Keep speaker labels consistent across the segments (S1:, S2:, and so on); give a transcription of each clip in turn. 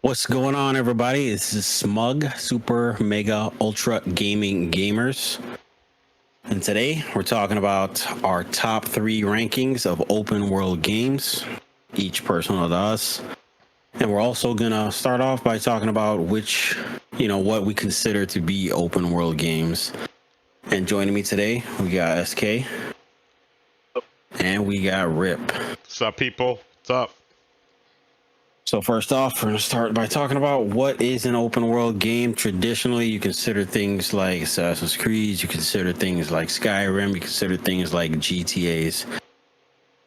S1: What's going on, everybody? This is SMUGG, Super Mega Ultra Gaming Gamers. And today we're talking about our top 3 rankings of open world games, each personal to us. And we're also going to start off by talking about what we consider to be open world games. And joining me today, we got SK and we got Rip.
S2: What's up, people? What's up?
S1: So first off, we're going to start by talking about what is an open world game. Traditionally, you consider things like Assassin's Creed, you consider things like Skyrim, you consider things like GTAs.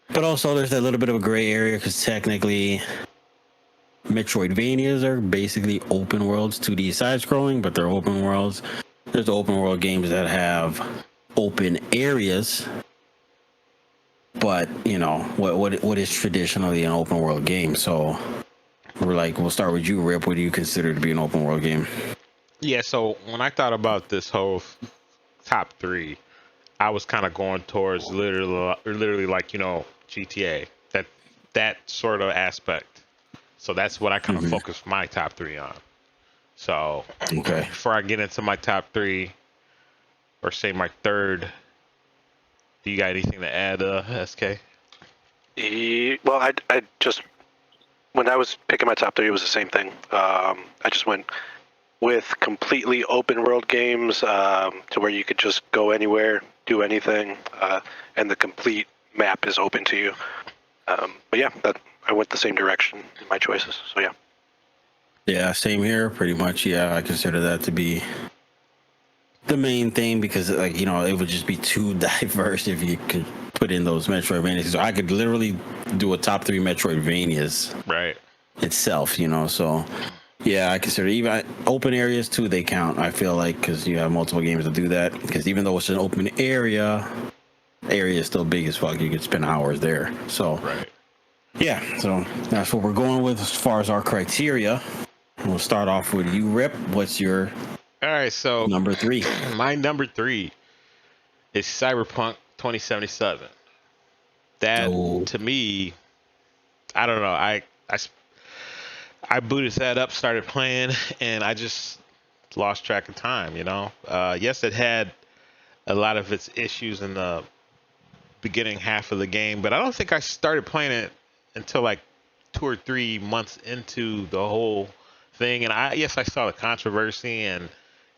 S1: But also there's a little bit of a gray area because technically Metroidvanias are basically open worlds, 2D side-scrolling, but they're open worlds. There's open world games that have open areas. But, what is traditionally an open world game? So we'll start with you, Rip. What do you consider to be an open world game?
S2: Yeah, so when I thought about this whole top 3, I was kind of going towards literally like, GTA, that sort of aspect. So that's what I kind of focused my top 3 on. So
S1: Okay.
S2: before I get into my top 3, or say my third, do you got anything to add, SK?
S3: Well, I just, when I was picking my top 3, it was the same thing. I just went with completely open world games to where you could just go anywhere, do anything, and the complete map is open to you. But yeah, I went the same direction in my choices. So yeah.
S1: Yeah, same here. Pretty much. Yeah, I consider that to be the main thing because, it would just be too diverse if you could put in those Metroidvanias. So I could literally do a top 3 Metroidvanias
S2: Right.
S1: itself, So yeah, I consider even open areas too. They count. I feel like because you have multiple games to do that. Because even though it's an open area, the area is still big as fuck. You could spend hours there. So
S2: Right.
S1: yeah, so that's what we're going with as far as our criteria. We'll start off with you, Rip. What's your
S2: All right, so
S1: number 3?
S2: my number 3 is Cyberpunk 2077. That, to me, I don't know. I booted that up, started playing, and I just lost track of time. Yes, it had a lot of its issues in the beginning half of the game, but I don't think I started playing it until like 2 or 3 months into the whole thing. And I saw the controversy and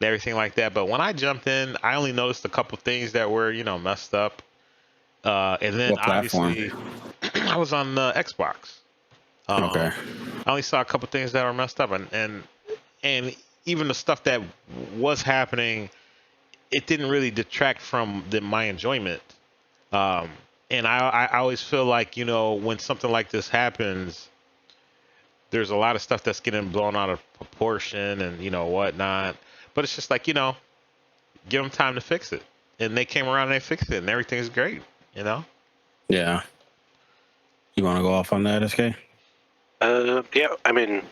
S2: everything like that, but when I jumped in, I only noticed a couple things that were messed up. And then
S1: What platform?
S2: obviously I was on the Xbox.
S1: Okay.
S2: I only saw a couple things that were messed up, and even the stuff that was happening, it didn't really detract from my enjoyment. And I always feel like when something like this happens, there's a lot of stuff that's getting blown out of proportion and whatnot. But it's just like give them time to fix it, and they came around and they fixed it, and everything's great.
S1: Yeah. You want to go off on that, SK?
S3: Yeah, I mean,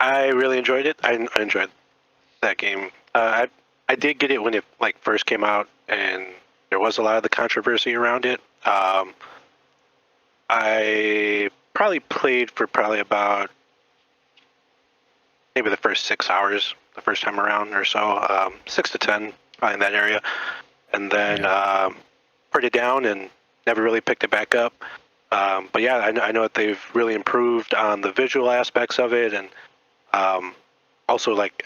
S3: I really enjoyed it. I enjoyed that game. I did get it when it first came out, and there was a lot of the controversy around it. I probably played for about maybe the first 6 hours the first time around or so, 6 to 10, probably in that area, and then put it down and never really picked it back up. But yeah, I know that they've really improved on the visual aspects of it, and also like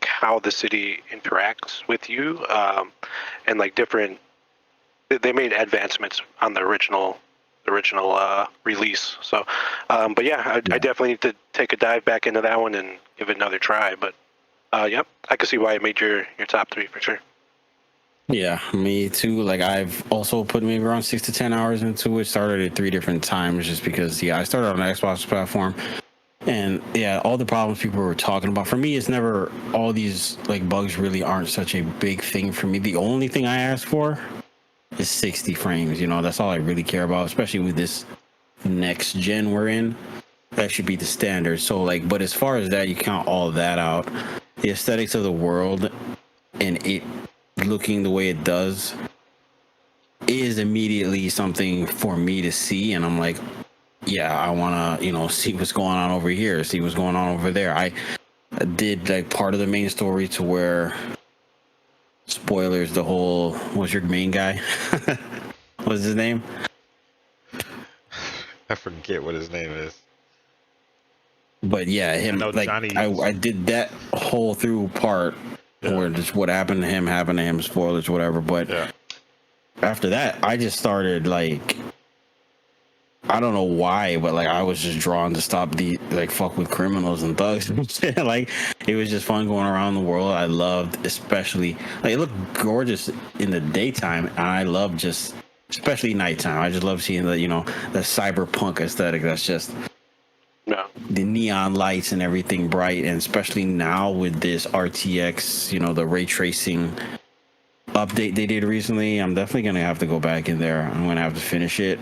S3: how the city interacts with you, and different. They made advancements on the original release. So, but yeah, I definitely need to take a dive back into that one and give it another try. But yep, I can see why it made your top 3 for sure.
S1: Yeah, me too. Like I've also put maybe around 6 to 10 hours into it. Started at 3 different times just because I started on the Xbox platform, and all the problems people were talking about. For me, it's never all these bugs really aren't such a big thing for me. The only thing I ask for is 60 frames. That's all I really care about, especially with this next gen we're in. That should be the standard. So but as far as that, you count all of that out. The aesthetics of the world and it looking the way it does is immediately something for me to see, and I'm like, yeah, I want to, see what's going on over here, see what's going on over there. I did like part of the main story to where, spoilers, the whole, what's your main guy? What's his name?
S2: I forget what his name is.
S1: But yeah,
S2: I
S1: him,
S2: know
S1: like,
S2: Johnny.
S1: I did that whole through part where just what happened to him, spoilers, whatever. But after that, I just started, like, I don't know why, but like I was just drawn to stop fuck with criminals and thugs and shit. Like, it was just fun going around the world. I loved, especially, like, it looked gorgeous in the daytime, and I love just, especially nighttime. I just love seeing the the cyberpunk aesthetic. That's just the neon lights and everything bright, and especially now with this RTX, the ray tracing update they did recently. I'm definitely gonna have to go back in there. I'm gonna have to finish it.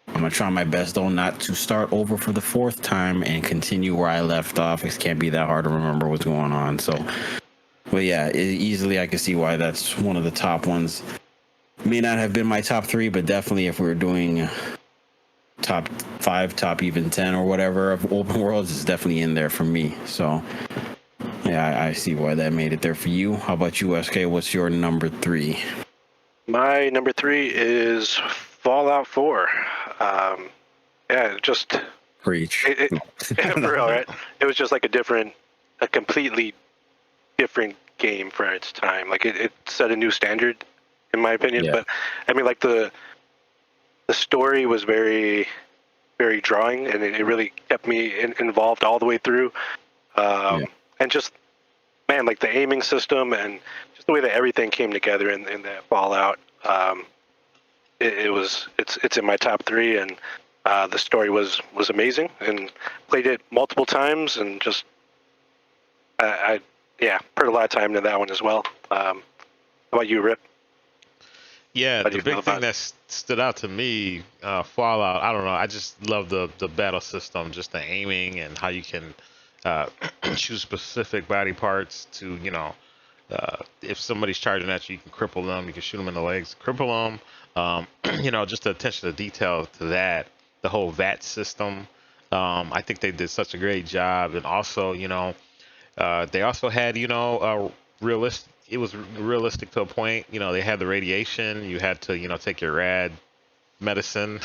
S1: I'm gonna try my best though not to start over for the fourth time and continue where I left off. It can't be that hard to remember what's going on. So, but yeah, easily I can see why that's one of the top ones. May not have been my top 3, but definitely if we were doing top 5, top even 10 or whatever of open worlds, it's definitely in there for me. So yeah, I see why that made it there for you. How about you, SK? What's your number 3?
S3: My number 3 is Fallout 4. Just
S1: Preach.
S3: For real, right? It was just like a completely different game for its time. Like it set a new standard, in my opinion.
S1: Yeah.
S3: But I mean, like the story was very, very drawing, and it really kept me involved all the way through. And just, man, like the aiming system and just the way that everything came together in that Fallout. It's in my top 3, and the story was amazing, and played it multiple times, and just I put a lot of time into that one as well. How about you, Rip?
S2: Yeah, the big thing that stood out to me, Fallout, I don't know, I just love the battle system, just the aiming and how you can choose specific body parts to, if somebody's charging at you, you can cripple them, you can shoot them in the legs, cripple them. Just the attention to detail to that, the whole VAT system. I think they did such a great job. And also, they also had, realistic. It was realistic to a point. They had the radiation. You had to, take your rad medicine.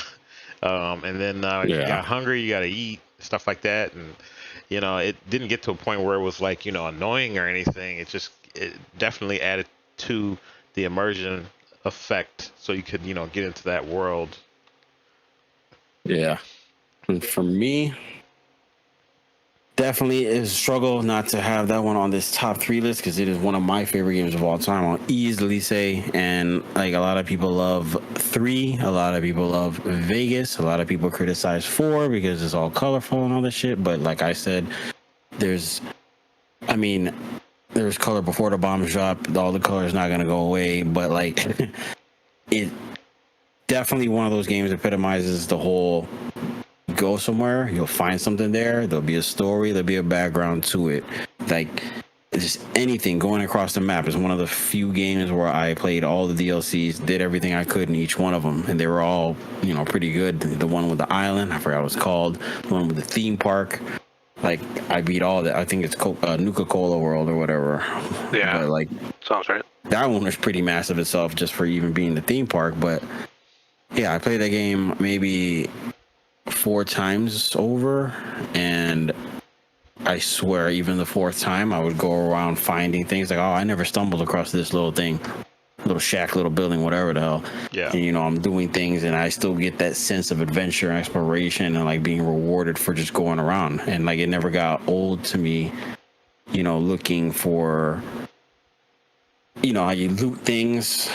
S2: And then you got hungry, you got to eat, stuff like that. And, it didn't get to a point where it was like, annoying or anything. It definitely added to the immersion effect so you could, get into that world.
S1: Yeah. And for me, definitely is a struggle not to have that one on this top 3 list because it is one of my favorite games of all time. I'll easily say, and like a lot of people love 3, a lot of people love Vegas, a lot of people criticize 4 because it's all colorful and all this shit. But like I said, there's color before the bombs drop. All the color is not gonna go away, but like it definitely one of those games epitomizes the whole. Go somewhere, you'll find something there. There'll be a story, there'll be a background to it. Like just anything going across the map is one of the few games where I played all the DLCs, did everything I could in each one of them, and they were all, pretty good. The one with the island, I forgot what it's called. The one with the theme park, like I beat all that. I think it's Nuka-Cola World or whatever.
S3: Yeah,
S1: but like
S3: sounds right.
S1: That one was pretty massive itself, just for even being the theme park. But yeah, I played that game maybe 4 times over, and I swear even the 4th time I would go around finding things like, oh, I never stumbled across this little thing, little shack, little building, whatever the hell.
S2: Yeah.
S1: And I'm doing things, and I still get that sense of adventure and exploration and like being rewarded for just going around. And like it never got old to me, looking for how you loot things.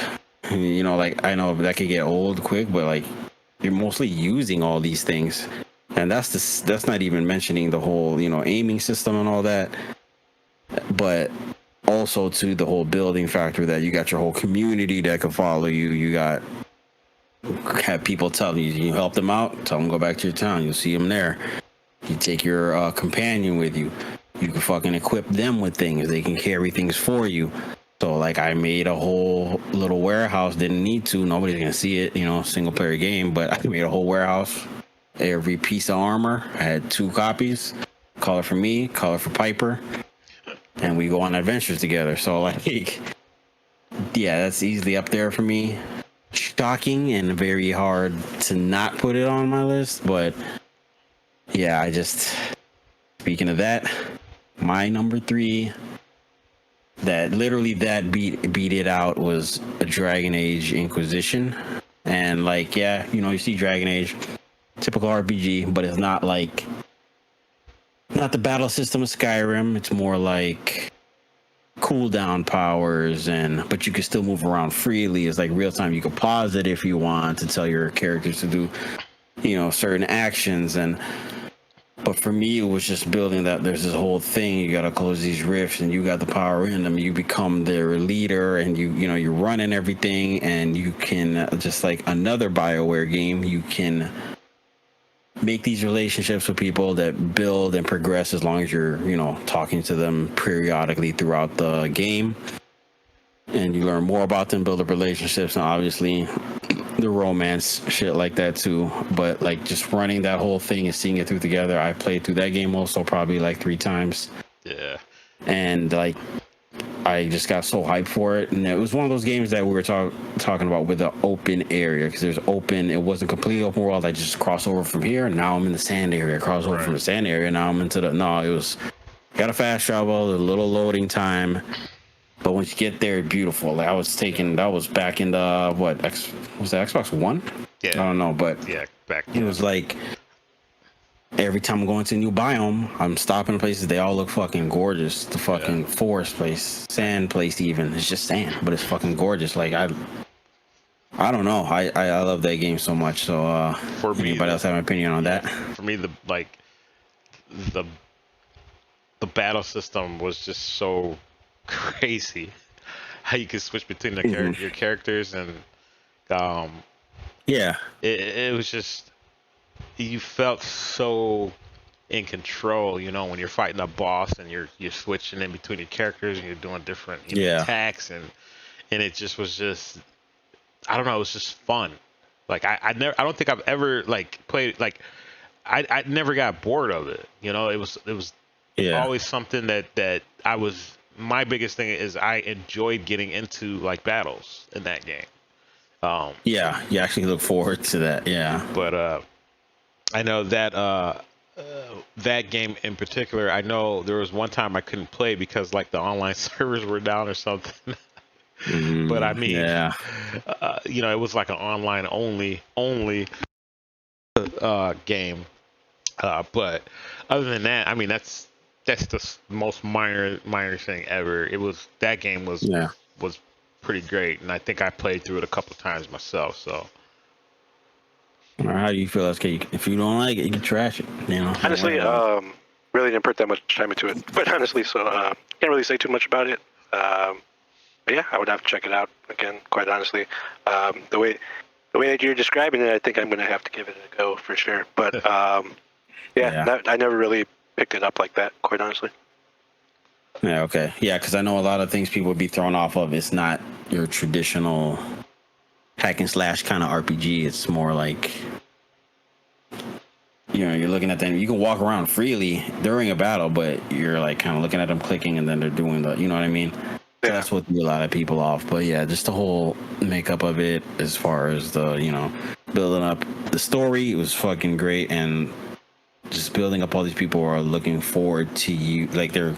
S1: Like I know that could get old quick, but like you're mostly using all these things, and that's not even mentioning the whole aiming system and all that, but also to the whole building factor that you got your whole community that can follow you. You have people telling you help them out, tell them go back to your town, you'll see them there. You take your companion with you, you can fucking equip them with things, they can carry things for you. So like I made a whole little warehouse, didn't need to, nobody's gonna see it, single player game, but I made a whole warehouse every piece of armor. I had 2 copies, color for me, color for Piper, and we go on adventures together. So like, yeah, that's easily up there for me. Shocking and very hard to not put it on my list, but yeah, speaking of that, my number 3 that literally beat it out was a Dragon Age Inquisition. And like, yeah, you see Dragon Age, typical RPG, but it's not the battle system of Skyrim. It's more like cooldown powers, but you can still move around freely. It's like real time. You can pause it if you want to tell your characters to do certain actions. But for me, it was just building that there's this whole thing. You got to close these rifts, and you got the power in them. You become their leader, and you're running everything, and you can, just like another BioWare game, you can make these relationships with people that build and progress as long as you're, talking to them periodically throughout the game. And you learn more about them, build up relationships, and obviously the romance shit like that too. But like just running that whole thing and seeing it through together, I played through that game also probably like 3 times.
S2: Yeah.
S1: And like I just got so hyped for it, and it was one of those games that we were talking about with the open area, because there's open. It wasn't completely open world. I just cross over from here, and now I'm in the sand area. Cross over from the sand area, now I'm into the. No, it was got a fast travel, a little loading time. But once you get there, beautiful. Like that was back in the was that Xbox One?
S2: Yeah.
S1: I don't know, but
S2: yeah, back.
S1: It was like every time I'm going to a new biome, I'm stopping places. They all look fucking gorgeous. The fucking forest place, sand place, even it's just sand, but it's fucking gorgeous. Like I don't know. I love that game so much. So
S2: for me,
S1: anybody else have an opinion on that?
S2: For me, the battle system was just so crazy. How you could switch between your characters, and it was just, you felt so in control, when you're fighting a boss and you're switching in between your characters and you're doing different attacks, and it just was I don't know, it was just fun. Like I don't think I've ever like played, like I never got bored of it. It was always something that I was. My biggest thing is I enjoyed getting into like battles in that game.
S1: You actually look forward to that. Yeah.
S2: But I know that that game in particular, I know there was one time I couldn't play because like the online servers were down or something. But I mean, it was like an online only game. But other than that, I mean, that's the most minor thing ever. That game was pretty great, and I think I played through it a couple times myself. So,
S1: how do you feel, SK? If you don't like it, you can trash it.
S3: Honestly, really didn't put that much time into it. But honestly, so can't really say too much about it. But yeah, I would have to check it out again. Quite honestly, the way that you're describing it, I think I'm going to have to give it a go for sure. But I never really picked it up like that, quite honestly.
S1: Yeah, okay. Yeah, because I know a lot of things people would be thrown off of. It's not your traditional hack and slash kind of RPG. It's more like, you're looking at them. You can walk around freely during a battle, but you're like kind of looking at them clicking, and then they're doing the, you know what I mean? So that's what threw a lot of people off. But yeah, just the whole makeup of it, as far as the, building up the story, it was fucking great. And just building up all these people who are looking forward to you, like they're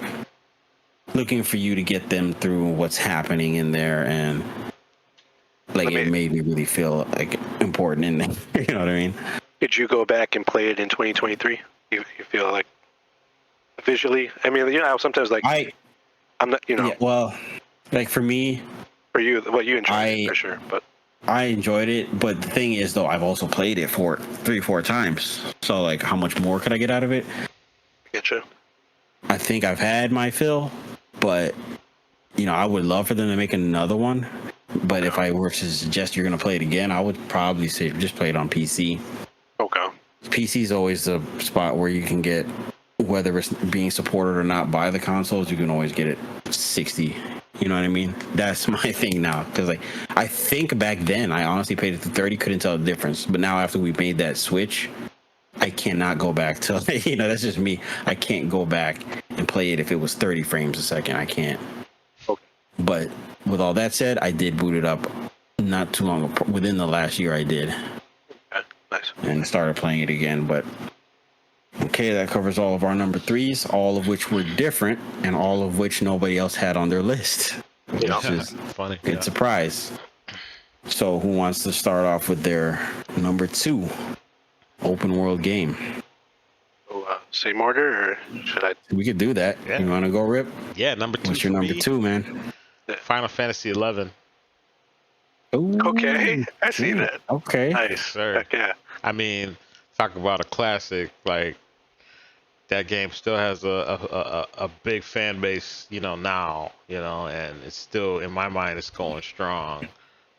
S1: looking for you to get them through what's happening in there, and like it made me really feel like important in there. You know what I mean?
S3: Did you go back and play it in 2023? You feel like visually? I mean, sometimes like I'm not,
S1: Yeah, well, like for me,
S3: for you, you enjoyed it for sure, but.
S1: I enjoyed it, but the thing is, though, I've also played it for 3-4 times. So, like, how much more could I get out of it?
S3: Getcha.
S1: I think I've had my fill, but, I would love for them to make another one. But if I were to suggest you're going to play it again, I would probably say just play it on PC.
S3: Okay.
S1: PC is always the spot where you can get, whether it's being supported or not by the consoles, you can always get it 60. You know what I mean? That's my thing now. Because like, I think back then, I honestly paid it to 30, couldn't tell the difference. But now after we made that switch, I cannot go back to, that's just me. I can't go back and play it if it was 30 frames a second. I can't.
S3: Okay.
S1: But with all that said, I did boot it up not too long, within the last year I did.
S3: Okay, nice.
S1: And started playing it again. But okay, that covers all of our number 3s, all of which were different and all of which nobody else had on their list.
S3: Yeah.
S1: Which is
S2: Funny.
S1: good surprise. So who wants to start off with their number 2 open world game?
S3: So, same order, or should I?
S1: We could do that.
S2: Yeah.
S1: You want to go, Rip?
S2: Yeah, number 2.
S1: What's your
S2: for
S1: number
S2: me,
S1: 2, man?
S2: Final Fantasy 11.
S1: Ooh,
S3: Okay, I see that.
S1: Okay.
S2: Yes,
S3: Nice.
S2: sir.
S3: Heck yeah.
S2: I mean, talk about a classic. Like that game still has a big fan base, now, and it's still in my mind it's going strong.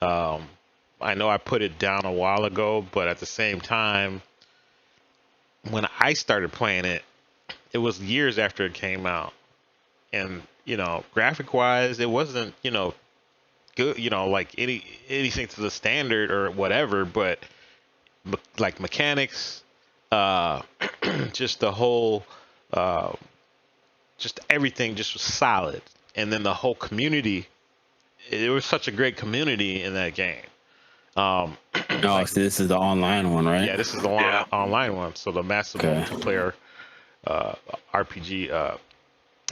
S2: I know I put it down a while ago, but at the same time, when I started playing it, it was years after it came out, and graphic wise, it wasn't good, like anything to the standard or whatever, but like mechanics, just the whole, just everything just was solid. And then the whole community, it was such a great community in that game.
S1: Oh, so this is the online one, right?
S2: Yeah, this is the online one. So the massive multiplayer RPG,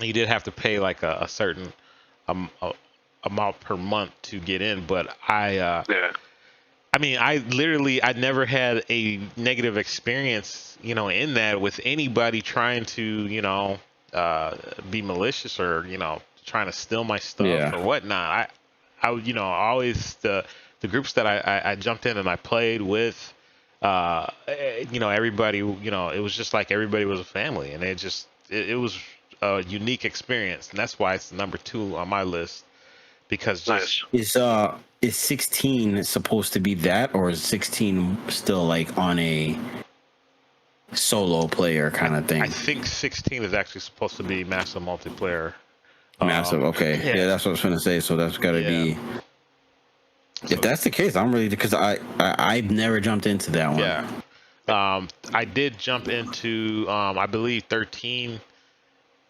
S2: you did have to pay like a certain amount per month to get in, but I mean, I never had a negative experience, in that with anybody trying to, be malicious or, trying to steal my stuff or whatnot. I always, the groups that I jumped in and I played with, everybody, it was just like everybody was a family, and it was a unique experience. And that's why it's number 2 on my list, because just
S1: is 16 supposed to be that, or is 16 still like on a solo player kind of thing?
S2: I think 16 is actually supposed to be massive multiplayer.
S1: Massive, okay. Yeah, that's what I was going to say. So that's got to be. If that's the case, I'm really, because I've never jumped into that one.
S2: Yeah. I did jump into I believe 13.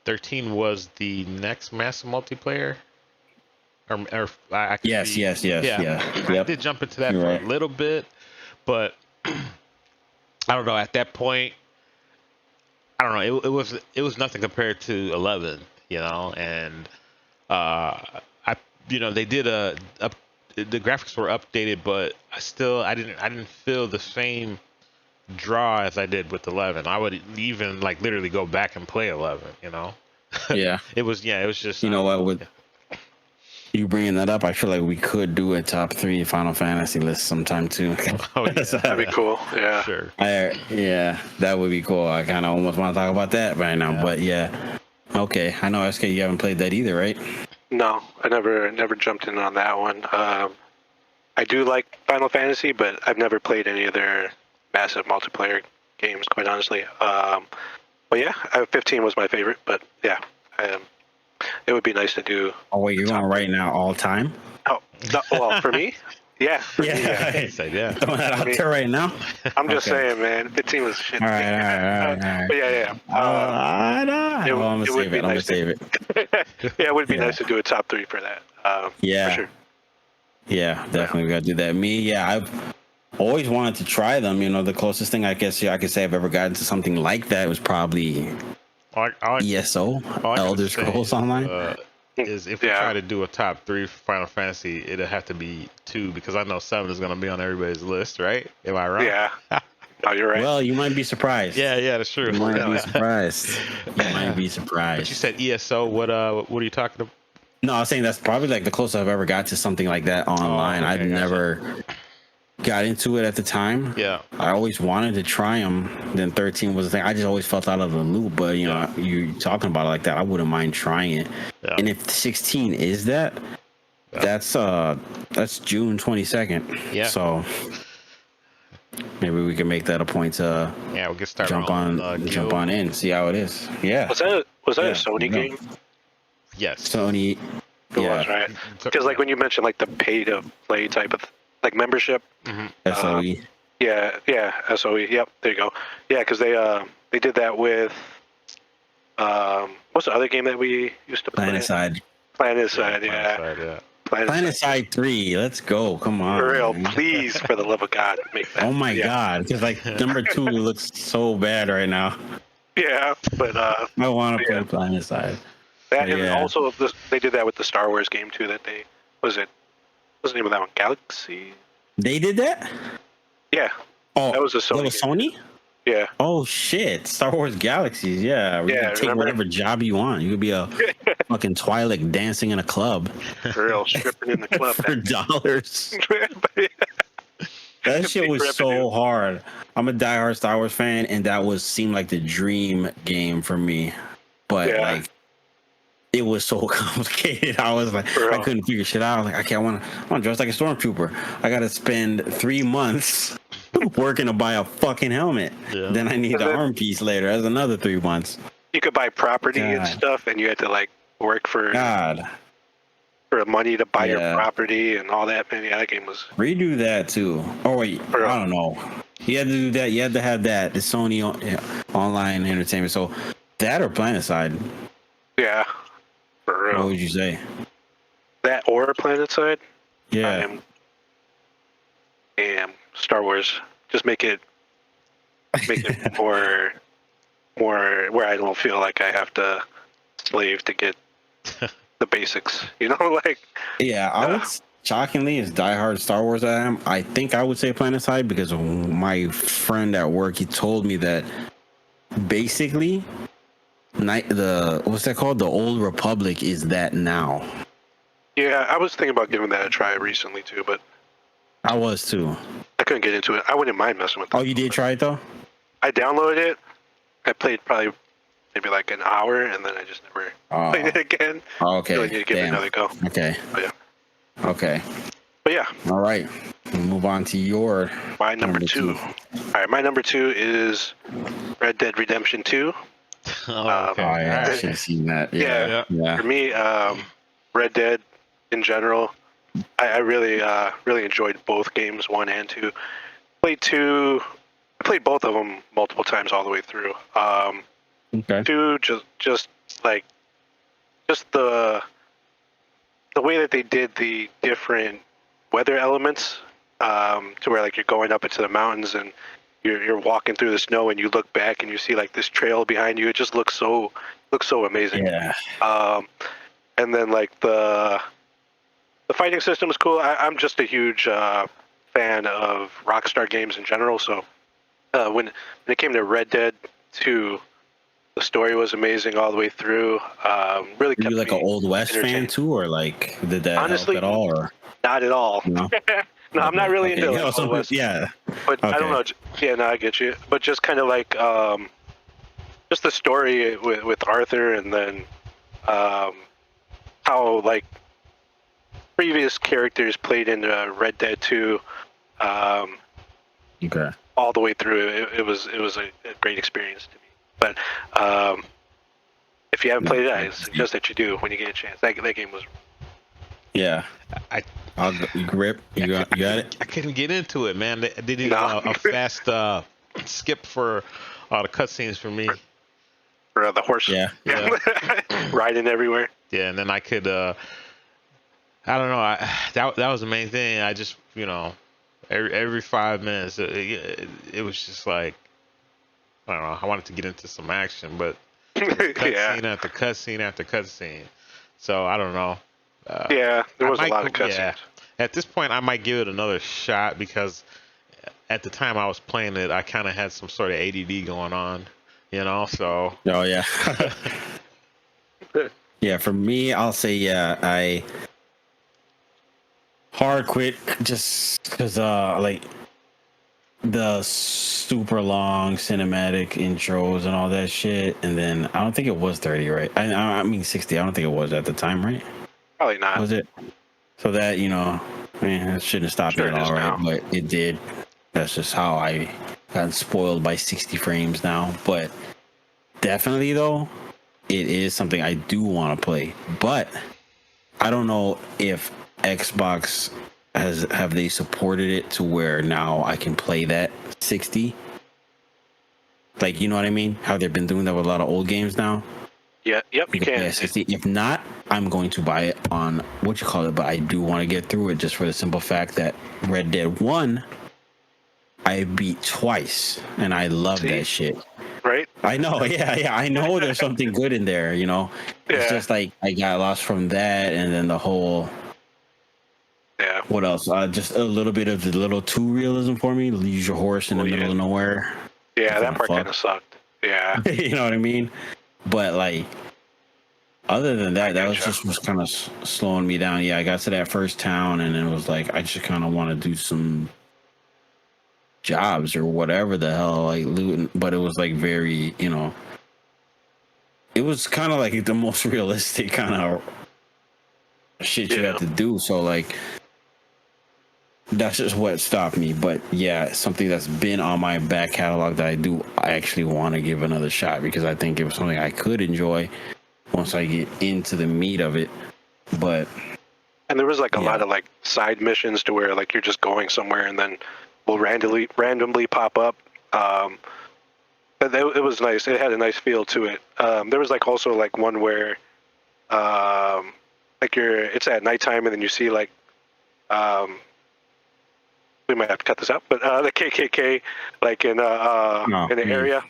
S2: 13 was the next massive multiplayer.
S1: Yes. Yeah.
S2: I did jump into that for a little bit, but I don't know. At that point, I don't know. It was nothing compared to 11, and they did the graphics were updated, but I didn't feel the same draw as I did with 11. I would even like literally go back and play 11.
S1: Yeah.
S2: It was just.
S1: You know what? With you bringing that up, I feel like we could do a top 3 Final Fantasy list sometime too.
S2: Oh, yeah.
S3: That'd be cool. Yeah.
S2: Sure.
S1: That would be cool. I kind of almost want to talk about that right now, but yeah. Okay, I know SK, you haven't played that either, right?
S3: No, I never jumped in on that one. I do like Final Fantasy, but I've never played any of their massive multiplayer games, quite honestly. But yeah, 15 was my favorite. But yeah, it would be nice to do.
S1: Oh wait, you're going right now, all time?
S3: Oh, no, well, for me, yeah. For me, yeah.
S1: Throwing that out there right now.
S3: I'm just saying, man. 15 was shit.
S1: All right.
S3: But yeah.
S1: I'm gonna save it.
S3: Yeah, it would be nice to do a top 3 for that. For sure.
S1: Yeah, definitely we gotta do that. I've always wanted to try them. The closest thing I guess I could say I've ever gotten to something like that was probably ESO, Elder Scrolls Online.
S2: Is if we try to do a top 3 for Final Fantasy, it'll have to be 2, because I know 7 is going to be on everybody's list, right? Am I right?
S3: Yeah. Oh, you're right.
S1: Well, you might be surprised.
S2: Yeah, that's true.
S1: You might be surprised. But
S2: you said ESO. What are you talking about?
S1: No, I was saying that's probably like the closest I've ever got to something like that online. I've never got into it at the time.
S2: Yeah.
S1: I always wanted to try them. Then 13 was the thing. I just always felt out of the loop. But, you talking about it like that, I wouldn't mind trying it. Yeah. And if 16 is that, that's June 22nd.
S2: Yeah.
S1: So maybe we can make that a point to
S2: we can start
S1: jump on in, see how it is. Yeah.
S3: Was that a Sony game?
S2: Yes.
S1: Sony.
S3: It was, right? Because like when you mentioned like the pay to play type of like membership.
S2: Mm-hmm.
S1: SOE.
S3: Yeah, SOE. Yep, there you go. Yeah, because they did that with what's the other game that we used to play?
S1: Planetside.
S3: Planetside, yeah.
S1: Planetside 3. Let's go. Come on.
S3: For real,
S1: Man.
S3: please, for the love of God, make that.
S1: Oh my God. Because like number 2 looks so bad right now.
S3: Yeah, but
S1: I want to play Planetside.
S3: That and also they did that with the Star Wars game too. That they what's the name of that one? Galaxy.
S1: They did that?
S3: Yeah.
S1: Oh,
S3: that was a Sony.
S1: That was Sony?
S3: Yeah.
S1: Oh shit! Star Wars Galaxies. Yeah. You can take whatever job you want. You could be a fucking Twi'lek dancing in a club.
S3: For real, stripping in the club
S1: for dollars. That shit was so hard. I'm a diehard Star Wars fan, and that seemed like the dream game for me. But like, it was so complicated. I was like, I couldn't figure shit out. I was like, okay, I want to dress like a stormtrooper. I got to spend 3 months working to buy a fucking helmet. Yeah. Then I need the arm piece later. That's another 3 months.
S3: You could buy property and stuff, and you had to like work for money to buy your property and all that. Man, that game was
S1: redo that too. Oh wait, I don't know. You had to do that. You had to have that. The Sony online entertainment. So that or Planetside.
S3: Yeah. For real.
S1: What would you say?
S3: That or Planetside?
S1: Yeah.
S3: And Star Wars. Just make it more where I don't feel like I have to slave to get the basics. You know, like
S1: I would shockingly as diehard Star Wars I am, I think I would say Planetside because my friend at work, he told me that basically what's that called? The Old Republic is that now.
S3: Yeah, I was thinking about giving that a try recently too, but
S1: I was too.
S3: I couldn't get into it. I wouldn't mind messing with it.
S1: Oh, you did try it though?
S3: I downloaded it. I played probably maybe like an hour, and then I just never played it again.
S1: Oh, okay.
S3: So I need to give it another go.
S1: Okay.
S3: But yeah.
S1: Okay.
S3: But yeah.
S1: All right. We'll move on to
S3: my number two. All right, my number 2 is Red Dead Redemption 2.
S2: Okay.
S1: I should have seen that. Yeah.
S3: For me, Red Dead in general, I really enjoyed both games, 1 and 2. Played 2. I played both of them multiple times all the way through.
S1: Okay.
S3: 2 just the way that they did the different weather elements, to where like you're going up into the mountains and you're walking through the snow and you look back and you see like this trail behind you. It just looks so amazing.
S1: Yeah.
S3: And then like the fighting system is cool. I'm just a huge fan of Rockstar games in general. So when it came to Red Dead 2, the story was amazing all the way through. Really kept
S1: you like an Old West fan too, or like did that
S3: honestly
S1: help at all? Or
S3: not at all.
S1: No,
S3: no, I'm not really into like, Old West.
S1: Yeah,
S3: but I don't know. Yeah, no, I get you. But just kind of like just the story with Arthur, and then how like previous characters played in Red Dead 2.
S1: Okay.
S3: All the way through, it was a great experience to me. But if you haven't played it, I suggest that you do when you get a chance. That game was.
S1: Yeah. I'll grip. You got it.
S2: I couldn't get into it, man. They did a fast skip for all the cutscenes for me.
S3: For the horse.
S1: Yeah.
S3: Riding everywhere.
S2: Yeah, and then I could. I don't know. That was the main thing. I just every 5 minutes it was just like, I don't know. I wanted to get into some action, but cutscene after cutscene after cutscene. So I don't know.
S3: There was a lot of cutscenes. Yeah.
S2: At this point, I might give it another shot because at the time I was playing it, I kind of had some sort of ADD going on, So.
S1: Oh yeah. Yeah, for me, I'll say I hard quit just because like the super long cinematic intros and all that shit, and then I don't think it was 30, right? I mean 60. I don't think it was at the time, right?
S3: Probably not.
S1: Was it? So that it shouldn't stop it at all, right? But it did. That's just how I got spoiled by 60 frames now. But definitely though, it is something I do want to play. But I don't know if Xbox have they supported it to where now I can play that 60? Like, you know what I mean? How they've been doing that with a lot of old games now.
S3: Yeah, yep, you
S1: Play
S3: can.
S1: at 60. If not, I'm going to buy it on what you call it, but I do want to get through it just for the simple fact that Red Dead 1 I beat twice and I love that shit.
S3: Right?
S1: I know, yeah. I know there's something good in there, you know. It's just like I got lost from that, and then the whole.
S3: Yeah.
S1: What else? Just a little bit of the little too realism for me. Use your horse in the middle of nowhere.
S3: Yeah, that part kind of sucked. Yeah.
S1: You know what I mean? But like, other than that, that was kind of slowing me down. Yeah, I got to that first town, and it was like I just kind of want to do some jobs or whatever the hell, like looting. But it was like very, you know, it was kind of like the most realistic kind of shit you have to do. So like, that's just what stopped me. But yeah, something that's been on my back catalog that I actually want to give another shot, because I think it was something I could enjoy once I get into the meat of it. And
S3: there was like a lot of like side missions to where like you're just going somewhere and then will randomly pop up. It was nice. It had a nice feel to it. There was like also like one where like it's at nighttime and then you see like we might have to cut this out, but the KKK like in the area.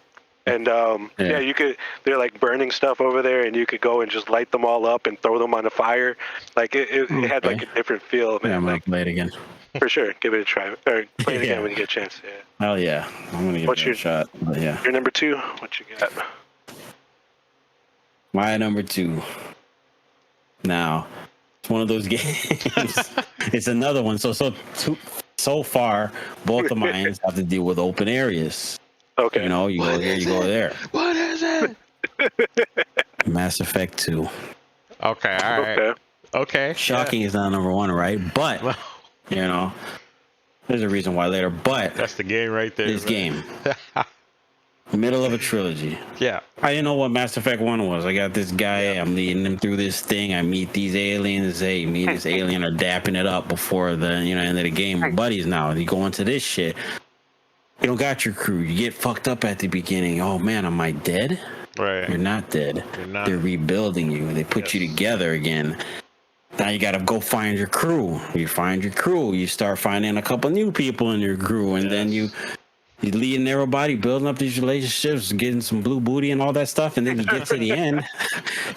S3: And they're like burning stuff over there, and you could go and just light them all up and throw them on the fire. Like it had like a different feel, man.
S1: Yeah, I'm gonna play it again.
S3: For sure, give it a try. Or play it again when you get a chance. Yeah.
S1: Hell yeah, I'm gonna give it a shot. But yeah.
S3: Your number 2, what you got?
S1: My number 2. Now, it's one of those games. It's another one. So far, both of mine have to deal with open areas.
S3: Okay.
S1: You know, you go here, you go there.
S2: What is it?
S1: Mass Effect 2.
S2: Okay, all right. Okay.
S1: Shocking is not number 1, right? But, you know, there's a reason why later. But
S2: that's the game right there.
S1: This game. Middle of a trilogy.
S2: Yeah.
S1: I didn't know what Mass Effect 1 was. I got this guy, I'm leading him through this thing. I meet these aliens. Hey, me and this alien are dapping it up before the end of the game. We're buddies now. You go into this shit. You don't got your crew. You get fucked up at the beginning. Oh man, am I dead?
S2: Right.
S1: You're not dead.
S2: You're not.
S1: They're rebuilding you. They put you together again. Now you gotta go find your crew. You find your crew. You start finding a couple new people in your crew, and then you leading everybody, building up these relationships, getting some blue booty and all that stuff, and then you get to the end.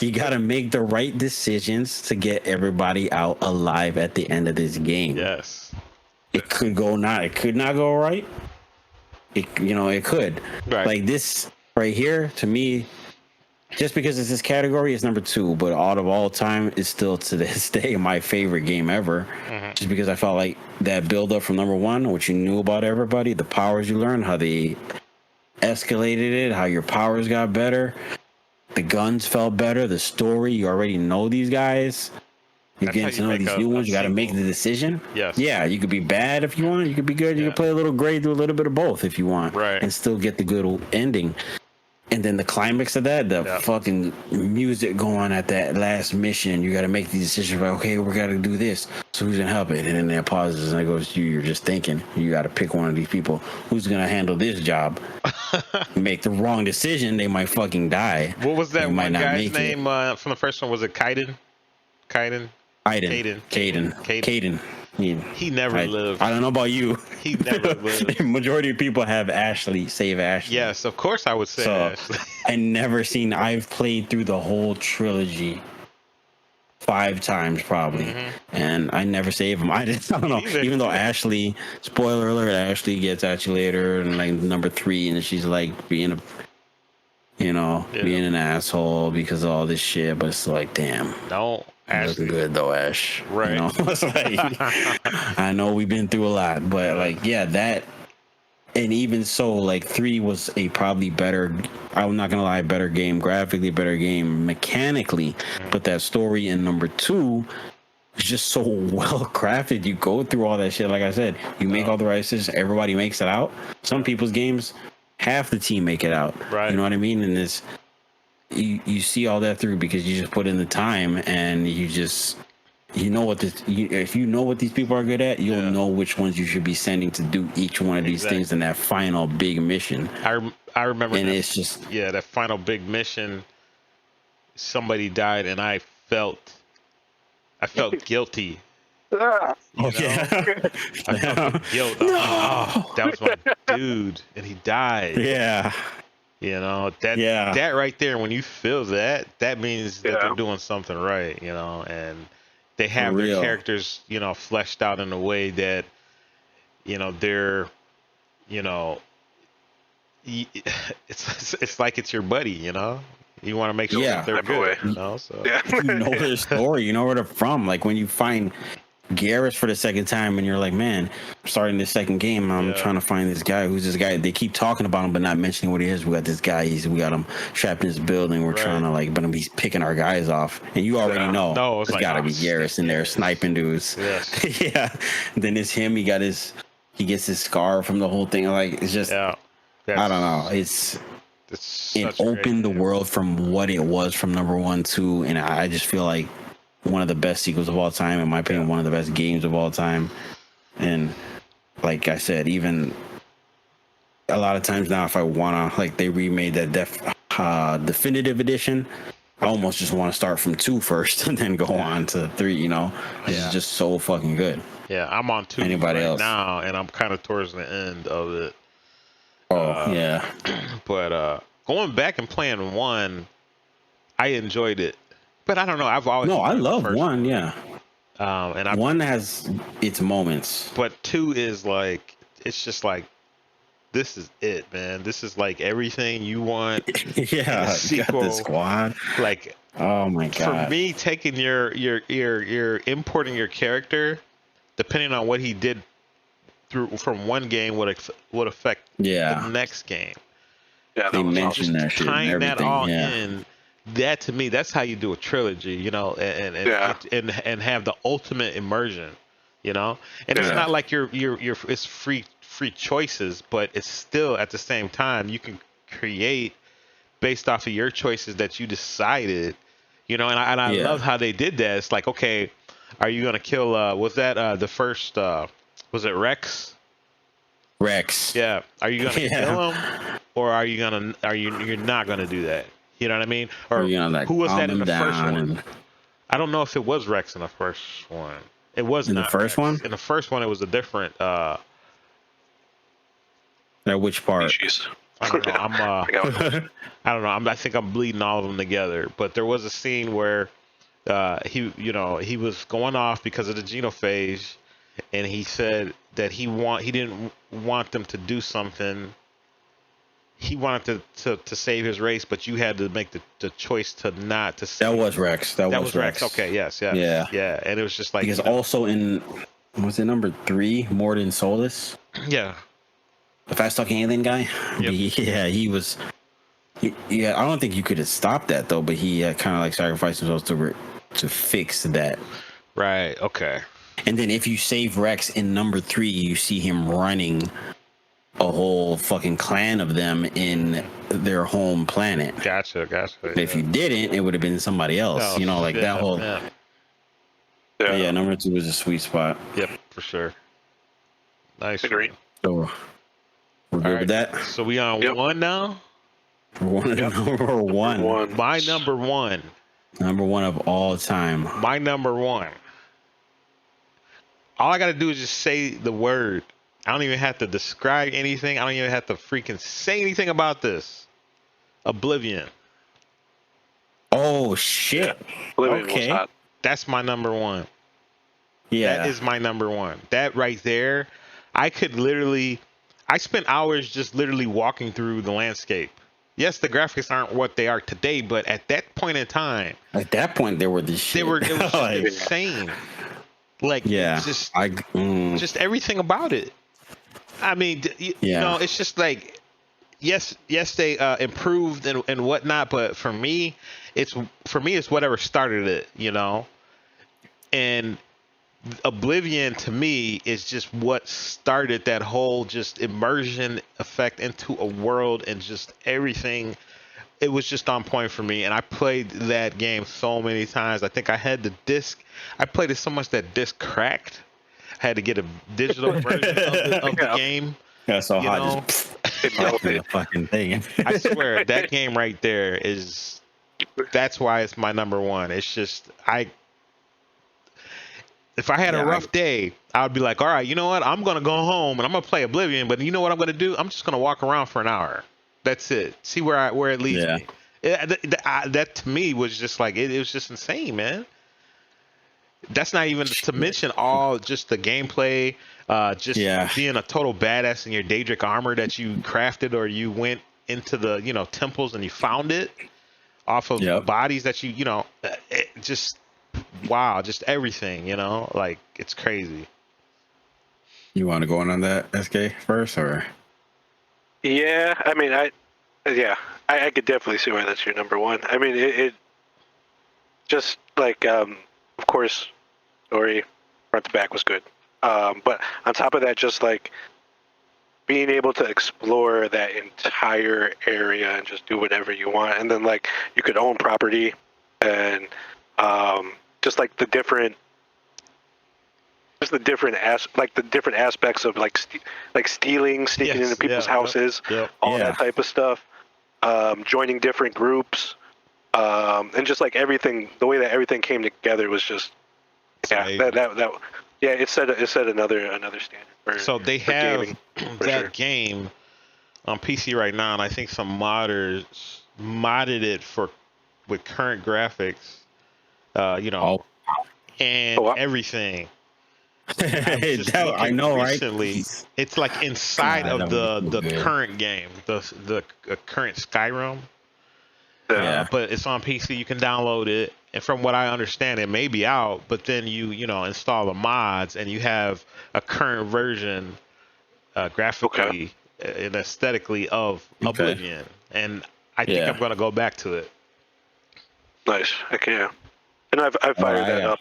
S1: You gotta make the right decisions to get everybody out alive at the end of this game.
S2: Yes.
S1: It could not go right. It could.
S2: Right.
S1: Like this right here, to me, just because it's this category, it's number 2, but out of all time, it's still to this day my favorite game ever. Mm-hmm. Just because I felt like that build up from number 1, what you knew about everybody, the powers you learned, how they escalated it, how your powers got better, the guns felt better, the story, you already know these guys. You're getting to know these new ones. You got to make the decision.
S2: Yes.
S1: Yeah, you could be bad if you want. You could be good. You could play a little gray, do a little bit of both if you want.
S2: Right.
S1: And still get the good ending. And then the climax of that, the fucking music going at that last mission. You got to make the decision. Like, okay, we got to do this. So who's going to help it? And then it pauses and it goes to you. You're just thinking. You got to pick one of these people. Who's going to handle this job? Make the wrong decision, they might fucking die.
S2: What was that one guy's name from the first one? Was it Kaiden? Caden. He never lived.
S1: I don't know about you.
S2: He never lived.
S1: Majority of people have Ashley. Save Ashley.
S2: Yes, of course I would say Ashley.
S1: I've played through the whole trilogy 5 times probably, and I never save him. I don't know. Even though Ashley, spoiler alert, Ashley gets at you later and like number 3, and she's like being being an asshole because of all this shit. But it's like, damn.
S2: Don't.
S1: Looking good though, Ash.
S2: Right.
S1: You know? It's like, I know we've been through a lot, but like, yeah, that, and even so, like 3 was a probably better. I'm not gonna lie, better game, graphically better game, mechanically, but that story in number 2 is just so well crafted. You go through all that shit. Like I said, you make all the right decisions. Everybody makes it out. Some people's games, half the team make it out.
S2: Right.
S1: You know what I mean? And it's. You see all that through because you just put in the time and you just you know what if you know what these people are good at, you'll know which ones you should be sending to do each one of these things in that final big mission.
S2: I remember,
S1: and
S2: that,
S1: it's just
S2: that final big mission. Somebody died, and I felt guilty.
S3: Ah,
S1: yeah.
S2: I felt the guilt. I was like, oh, that was my dude, and he died.
S1: Yeah.
S2: You know, that right there, when you feel that, that means that they're doing something right, you know, and they have their characters, you know, fleshed out in a way that, you know, they're, you know, it's like it's your buddy, you know. You want to make sure that they're good, you know. So
S1: you know their story, you know where they're from. Like when you find Garrus for the second time, and you're like, man, starting this second game, I'm trying to find this guy. Who's this guy? They keep talking about him, but not mentioning what he is. We got this guy. We got him trapped in this building. We're trying to but he's picking our guys off, and you already know it's got to be Garrus in there sniping dudes.
S2: Yes.
S1: Yeah. Then it's him. He gets his scar from the whole thing. Like it's just, I don't know. It opened the world from what it was from number 1, 2, and I just feel like one of the best sequels of all time, in my opinion, one of the best games of all time. And like I said, even a lot of times now, if I wanna, like, they remade that definitive edition, I almost just want to start from 2 first and then go on to 3. You know, it's just so fucking good.
S2: Yeah, I'm on 2 else now, and I'm kind of towards the end of it. But going back and playing 1, I enjoyed it. But I don't know. I've always
S1: I love 1.
S2: And
S1: 1 has its moments,
S2: but 2 is like, it's just like, this is it, man. This is like everything you want.
S1: Yeah, got the squad.
S2: Like,
S1: oh my god.
S2: For me, taking your importing your character, depending on what he did from one game, would affect the next game.
S3: Yeah,
S1: they mentioned that shit.
S2: Tying that all in. That to me, that's how you do a trilogy, you know, and have the ultimate immersion, you know. And it's not like it's free choices, but it's still at the same time you can create based off of your choices that you decided, you know. And I love how they did that. It's like, okay, are you gonna kill? Was that the first? Was it Rex?
S1: Rex.
S2: Yeah. Are you gonna kill him, or are you you're not gonna do that? You know what I mean? Or who was that in the first one? I don't know if it was Rex in the first one. It was
S1: in
S2: not
S1: the first
S2: Rex.
S1: one.
S2: In the first one, it was a different.
S1: Now, which part?
S2: I don't know. I don't know. I think I'm bleeding all of them together. But there was a scene where he was going off because of the genophage, and he said that he didn't want them to do something. He wanted to save his race, but you had to make the choice to not to save.
S1: That was Rex. That was Rex.
S2: Okay, yes. Yeah. And it was just like,
S1: because also in, was it number 3, Morden Solus?
S2: Yeah.
S1: The fast talking alien guy?
S2: Yep.
S1: He was. I don't think you could have stopped that though, but he kind of like sacrificed himself to fix that.
S2: Right. Okay.
S1: And then if you save Rex in number 3, you see him running a whole fucking clan of them in their home planet.
S2: Gotcha.
S1: If you didn't, it would have been somebody else.
S2: Oh,
S1: you know, like that whole. Yeah, number 2 was a sweet spot.
S2: Yep, for sure. Nice.
S3: Agreed.
S1: So we're good with that.
S2: So we on 1 now.
S1: Number one.
S2: My number 1.
S1: Number 1 of all time.
S2: My number 1. All I got to do is just say the word. I don't even have to describe anything. I don't even have to freaking say anything about this. Oblivion.
S1: Oh, shit.
S3: Oblivion
S1: okay.
S3: was hot.
S2: That's my number 1.
S1: Yeah.
S2: That is my number 1. That right there, I spent hours just literally walking through the landscape. Yes, the graphics aren't what they are today, but at that point in time.
S1: At that point, they were the shit.
S2: It was just insane. Like, just everything about it. I mean, you know, it's just like, yes, they improved and whatnot, but for me, it's whatever started it, you know. And Oblivion to me is just what started that whole just immersion effect into a world, and just everything. it was just on point for me, and I played that game so many times. I think I had the disc. I played it so much that disc cracked. I had to get a digital version of the game.
S1: Yeah, so
S2: you
S1: hot
S2: know?
S1: just the fucking thing.
S2: I swear that game right there that's why it's my number one. It's just if I had a rough day, I would be like, all right, you know what? I'm gonna go home and I'm gonna play Oblivion, but you know what I'm gonna do? I'm just gonna walk around for an hour. That's it. See where it leads me. That to me was just like it was just insane, man. That's not even to mention all just the gameplay, being a total badass in your Daedric armor that you crafted, or you went into the temples and you found it off of bodies that just wow, just everything, like it's crazy.
S1: You want to go on that, SK, first, or?
S3: Yeah, I mean, I could definitely see why that's your number one. I mean, it just like, of course, story front to back was good. But on top of that, just like being able to explore that entire area and just do whatever you want, and then like you could own property, and just like the different aspects of like stealing, sneaking into people's houses, all that type of stuff, joining different groups, and just like everything, the way that everything came together was just it set another standard.
S2: So they have gaming, that game on PC right now, and I think some modders modded it with current graphics, and everything.
S1: I know, recently,
S2: right? It's like inside of the current game, the current Skyrim. But it's on PC. You can download it, and from what I understand, it may be out. But then you install the mods, and you have a current version, graphically and aesthetically of Oblivion. And I think I'm gonna go back to it.
S3: Nice. Okay. Yeah. And I've fired that up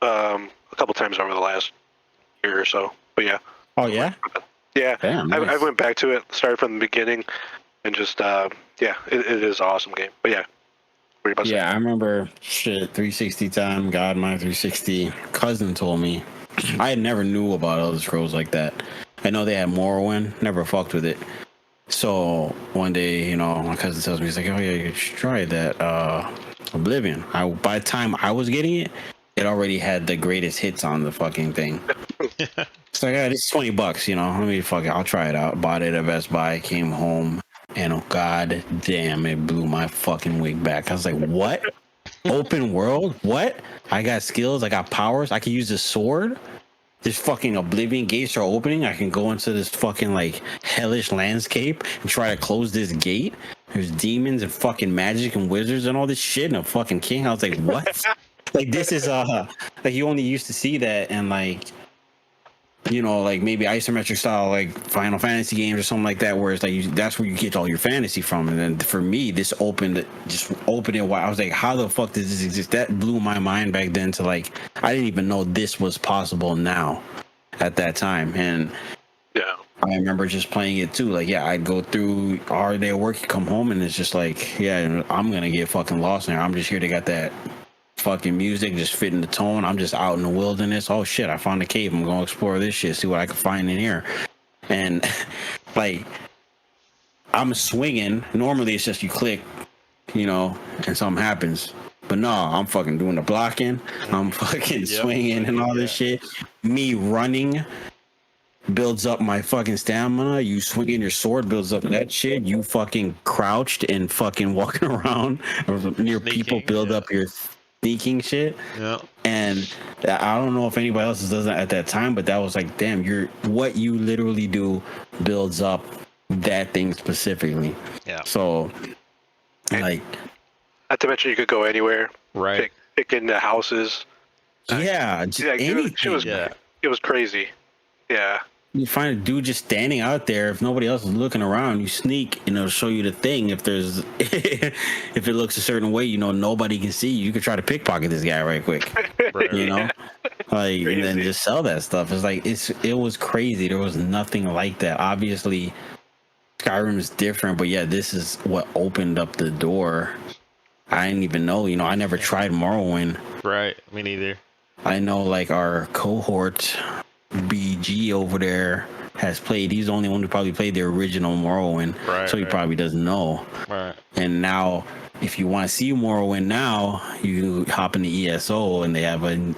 S3: a couple times over the last year or so. But yeah.
S1: Oh yeah.
S3: Yeah.
S1: Damn, nice.
S3: I went back to it, started from the beginning, and just it is an awesome game. But yeah. What are you about to say?
S1: I remember 360 time. God, my 360 cousin told me. I never knew about Elder Scrolls like that. I know they had Morrowind. Never fucked with it. So one day, my cousin tells me, he's like, "Oh yeah, you should try that Oblivion." By the time I was getting it, it already had the greatest hits on the fucking thing. It's like, it's $20, let me fuck it, I'll try it out. Bought it at Best Buy, came home, and oh god damn, it blew my fucking wig back. I was like, what? Open world? What? I got skills, I got powers, I can use a sword. This fucking Oblivion gates are opening. I can go into this fucking like hellish landscape and try to close this gate. There's demons and fucking magic and wizards and all this shit and a fucking king. I was like, what? Like this is like you only used to see that in like like maybe isometric style like Final Fantasy games or something like that, where it's like that's where you get all your fantasy from. And then for me, this opened it wide. I was like, how the fuck does this exist? That blew my mind back then to like I didn't even know this was possible now at that time. And I remember just playing it too. Like I'd go through a hard day of work, come home, and it's just like I'm gonna get fucking lost in there. I'm just here to get that fucking music, just fitting the tone. I'm just out in the wilderness. Oh shit, I found a cave. I'm gonna explore this shit, see what I can find in here. And like I'm swinging. Normally it's just you click, and something happens. But no, I'm fucking doing the blocking. I'm fucking swinging and all this shit. Me running builds up my fucking stamina. You swinging your sword builds up that shit. You fucking crouched and fucking walking around near people build up your sneaking shit. And I don't know if anybody else does that at that time, but that was like, damn, what you literally do builds up that thing specifically. So like,
S3: not to mention you could go anywhere,
S2: right?
S3: Pick into houses.
S1: Just anything.
S3: It was crazy.
S1: You find a dude just standing out there. If nobody else is looking around, you sneak, and it'll show you the thing. If there's, if it looks a certain way, nobody can see you. You could try to pickpocket this guy right quick, like, and then just sell that stuff. It's like it was crazy. There was nothing like that. Obviously, Skyrim's different, but yeah, this is what opened up the door. I didn't even know, I never tried Morrowind.
S2: Right. Me neither.
S1: I know like our cohort BG over there has played. He's the only one who probably played the original Morrowind,
S2: Right,
S1: so he
S2: right.
S1: probably doesn't know.
S2: Right.
S1: And now, if you want to see Morrowind now, you hop into ESO and they have a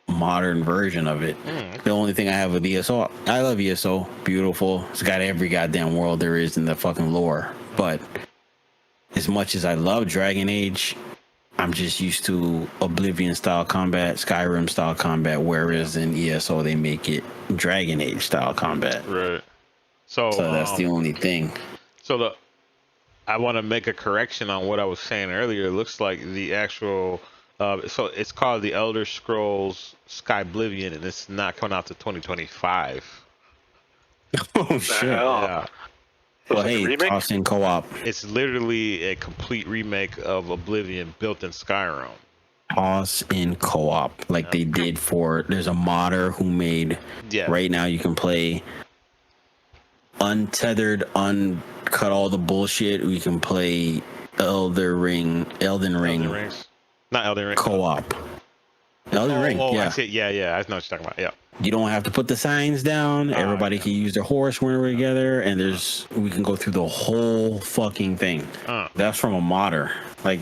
S1: modern version of it. The only thing I have with ESO, I love ESO, beautiful. It's got every goddamn world there is in the fucking lore. But as much as I love Dragon Age, I'm just used to Oblivion style combat, Skyrim style combat, whereas in ESO they make it Dragon Age style combat.
S2: Right. So
S1: that's the only thing.
S2: So I want to make a correction on what I was saying earlier. It looks like the actual so it's called the Elder Scrolls Skyblivion, and it's not coming out to 2025.
S1: Oh shit!
S2: Yeah.
S1: Well, hey, toss in co-op.
S2: It's literally a complete remake of Oblivion built in Skyrim.
S1: Toss in co-op, like they did for. There's a modder who made.
S2: Yeah.
S1: Right now, you can play untethered, uncut all the bullshit. We can play Elden Ring.
S2: Not Elden Ring.
S1: Co-op. Elden Ring. Yeah.
S2: I see. Yeah. I know what you're talking about. Yeah.
S1: You don't have to put the signs down. Everybody can use their horse when we're together, and we can go through the whole fucking thing. That's from a modder. Like,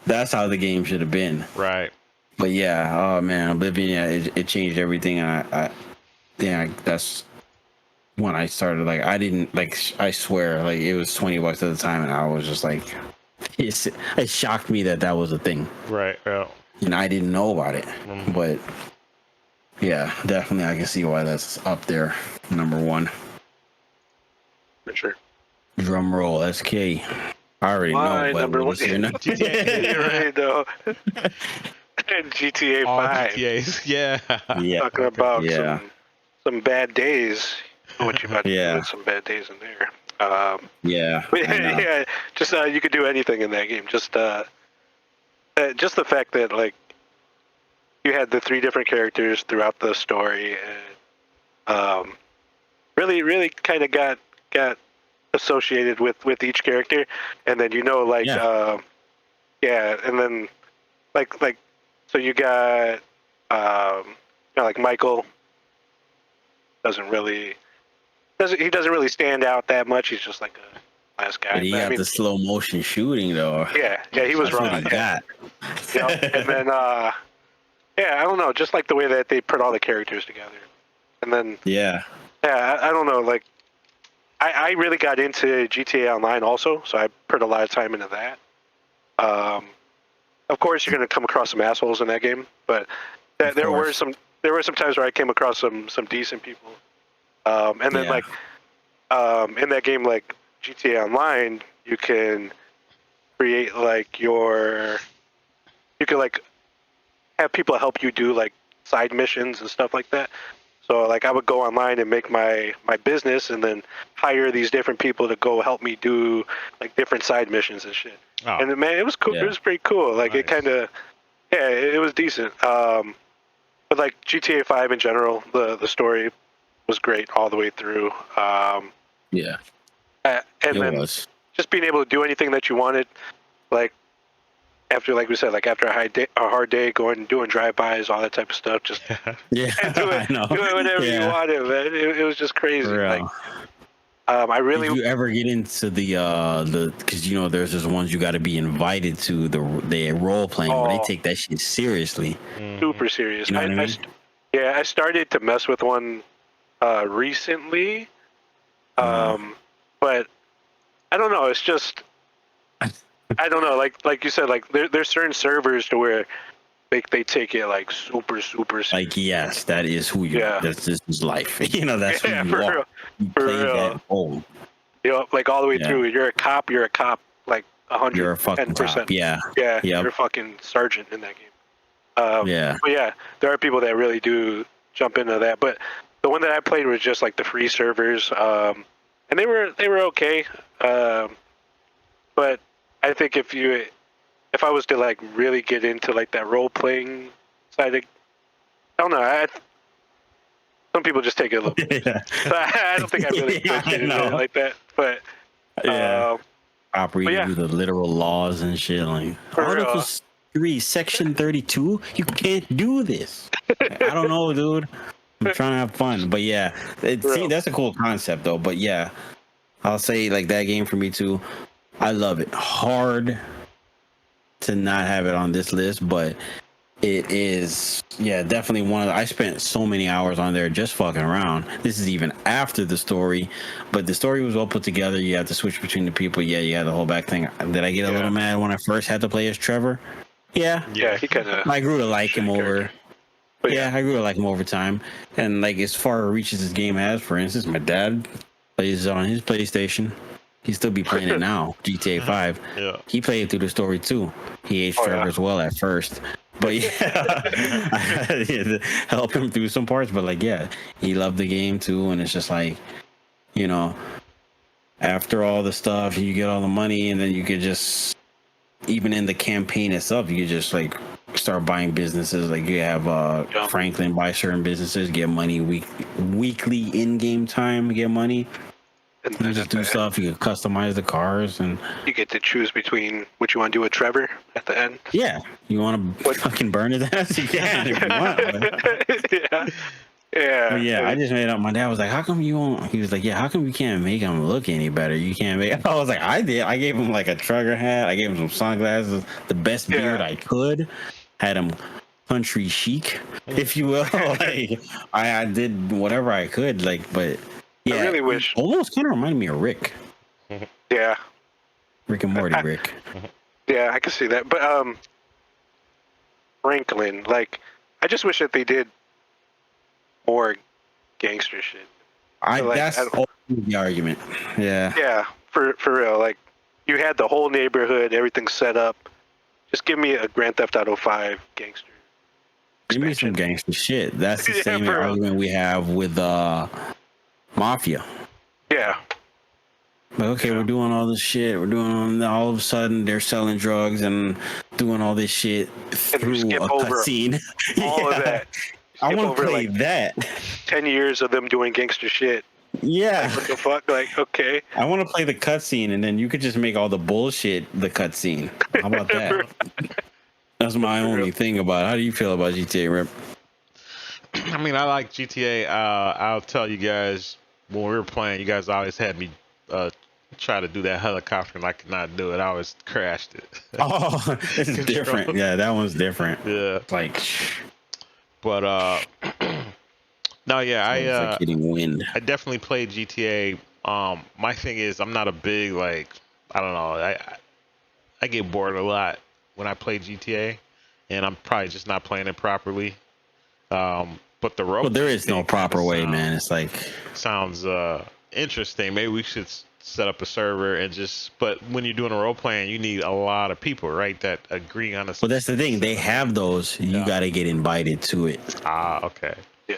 S1: that's how the game should have been.
S2: Right.
S1: But yeah, oh man, Oblivion, yeah, it changed everything. And that's when I started. Like, I didn't I swear, like it was $20 at the time, and I was just like, it shocked me that was a thing.
S2: Right. Yeah.
S1: And I didn't know about it, but. Yeah, definitely. I can see why that's up there, number one.
S3: For sure.
S1: Drum roll, SK. I already know.
S3: Number one. You're right, though. And GTA 5.
S2: GTAs. Yeah.
S3: Talking about some bad days. What you about to do with some bad days in there? Yeah. Just you could do anything in that game. Just the fact that like. You had the 3 different characters throughout the story, and really kind of got associated with each character, and then and then like so you got like Michael doesn't really stand out that much. He's just like a nice guy.
S1: But he got the slow motion shooting though.
S3: Yeah, he was wrong.
S1: And
S3: then. I don't know, just like the way that they put all the characters together. And then... I don't know, like... I really got into GTA Online also, so I put a lot of time into that. Of course, you're going to come across some assholes in that game, but there were some times where I came across some decent people. And then, in that game, like, GTA Online, you can create, like, you can, like... have people help you do like side missions and stuff like that. So like I would go online and make my business and then hire these different people to go help me do like different side missions and shit. And man, it was cool. It was pretty cool. Like it kind of, it was decent. But like GTA 5 in general, the story was great all the way through. And then just being able to do anything that you wanted, like, after, like we said, like after a hard day, doing drive-bys, all that type of stuff, just doing whatever you wanted, man. It was just crazy. Like, I really.
S1: Did you ever get into the because there's those ones you got to be invited to the role playing where they take that shit seriously,
S3: super serious.
S1: You know what I mean?
S3: I started to mess with one recently, but I don't know. It's just. I don't know, like you said, like there's certain servers to where they take it like super serious.
S1: Like yes, that is who you. Yeah. This is life. That's who you are. You play that role.
S3: Like all the way through. You're a cop. Like 100%.
S1: You're a fucking cop. Yeah.
S3: Yeah. Yep. You're a fucking sergeant in that game. But yeah, there are people that really do jump into that. But the one that I played was just like the free servers, and they were okay. But I think if I was to like really get into like that role playing side of, I don't know. Some people just take it a little bit.
S1: Yeah.
S3: I don't think I really appreciated it like that. But
S1: yeah. Stop reading
S3: yeah.
S1: through the literal laws and shit. Like Article 3, Section 32. You can't do this. I don't know, dude. I'm trying to have fun, but yeah, that's a cool concept though. But yeah, I'll say like that game for me too. I love it. Hard to not have it on this list, but it is, definitely one of I spent so many hours on there just fucking around. This is even after the story, but the story was well put together. You have to switch between the people. Yeah, you had the whole back thing. Did I get a little mad when I first had to play as Trevor? Yeah,
S3: he kind of.
S1: I grew to like him over. I grew to like him over time. And like as far reach as this game has, for instance, my dad plays on his PlayStation. He still be playing it now, GTA 5.
S2: Yeah.
S1: He played through the story too. He aged Trevor as well at first. But I had to help him through some parts. But like, he loved the game too. And it's just like, after all the stuff, you get all the money, and then you could just, even in the campaign itself, you could just like start buying businesses. Like you have Franklin buy certain businesses, get money weekly in-game time, get money. And you just do stuff. You can customize the cars, and
S3: you get to choose between what you want to do with Trevor at the end.
S1: Yeah, you want to fucking burn his ass? You can if you want. Yeah. I just made up. My dad was like, "How come you won't?" He was like, "Yeah, how come you can't make him look any better? You can't make." I was like, "I did. I gave him like a trucker hat. I gave him some sunglasses, the best beard I could. Had him country chic, if you will. Like I did whatever I could. Like, but." Yeah,
S3: I really wish.
S1: Almost kind of reminded me of Rick.
S3: Yeah.
S1: Rick and Morty, Rick.
S3: Yeah, I can see that. But Franklin, like, I just wish that they did more gangster shit.
S1: That's the argument. Yeah.
S3: Yeah, for real. Like, you had the whole neighborhood, everything set up. Just give me a Grand Theft Auto 5 gangster.
S1: Give me some gangster shit. That's the same argument we have with Mafia.
S3: Yeah.
S1: But okay, we're doing all this shit. We're doing all of a sudden they're selling drugs and doing all this shit through a cutscene.
S3: All of that.
S1: I want to play that.
S3: 10 years of them doing gangster shit.
S1: Yeah.
S3: Like, what the fuck? Like, okay.
S1: I want to play the cutscene, and then you could just make all the bullshit the cutscene. How about that? That's my only thing about it. How do you feel about GTA, Rip?
S2: I mean, I like GTA. I'll tell you guys, when we were playing, you guys always had me try to do that helicopter, and I could not do it. I always crashed it.
S1: Oh, it's different. Yeah, that one's different.
S2: Yeah.
S1: Like,
S2: but no, yeah,
S1: like getting wind.
S2: I definitely played GTA. My thing is, I'm not a big I don't know. I get bored a lot when I play GTA, and I'm probably just not playing it properly. But the role.
S1: Well, there is no proper way, man. It's like
S2: sounds interesting. Maybe we should set up a server and just. But when you're doing a role playing, you need a lot of people, right? That agree on a.
S1: Well, that's the thing. They have those. You got to get invited to it.
S2: Okay.
S3: Yeah.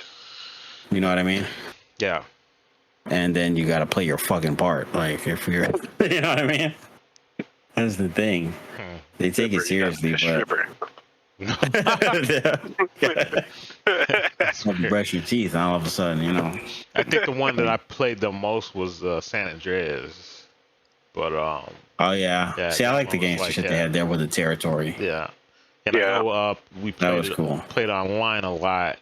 S1: You know what I mean?
S2: Yeah.
S1: And then you got to play your fucking part. Like if you're, you know what I mean? That's the thing. They take it seriously, but. Brush your teeth, and all of a sudden,
S2: I think the one that I played the most was San Andreas, but
S1: oh yeah. See, I like the gangster shit they had there with the territory.
S2: Yeah, and I know we played,
S1: that was cool.
S2: Played online a lot,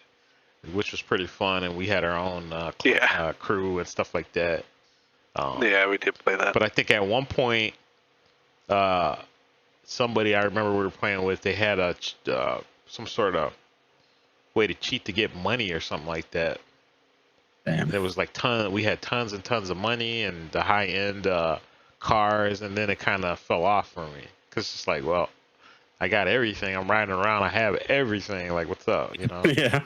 S2: which was pretty fun, and we had our own crew and stuff like that.
S3: Yeah, we did play that.
S2: But I think at one point, somebody I remember we were playing with, they had a some sort of way to cheat to get money or something like that.
S1: Damn.
S2: There was like we had tons and tons of money and the high end cars, and then it kind of fell off for me because it's like, well, I got everything. I'm riding around. I have everything. Like, what's up?
S1: Yeah.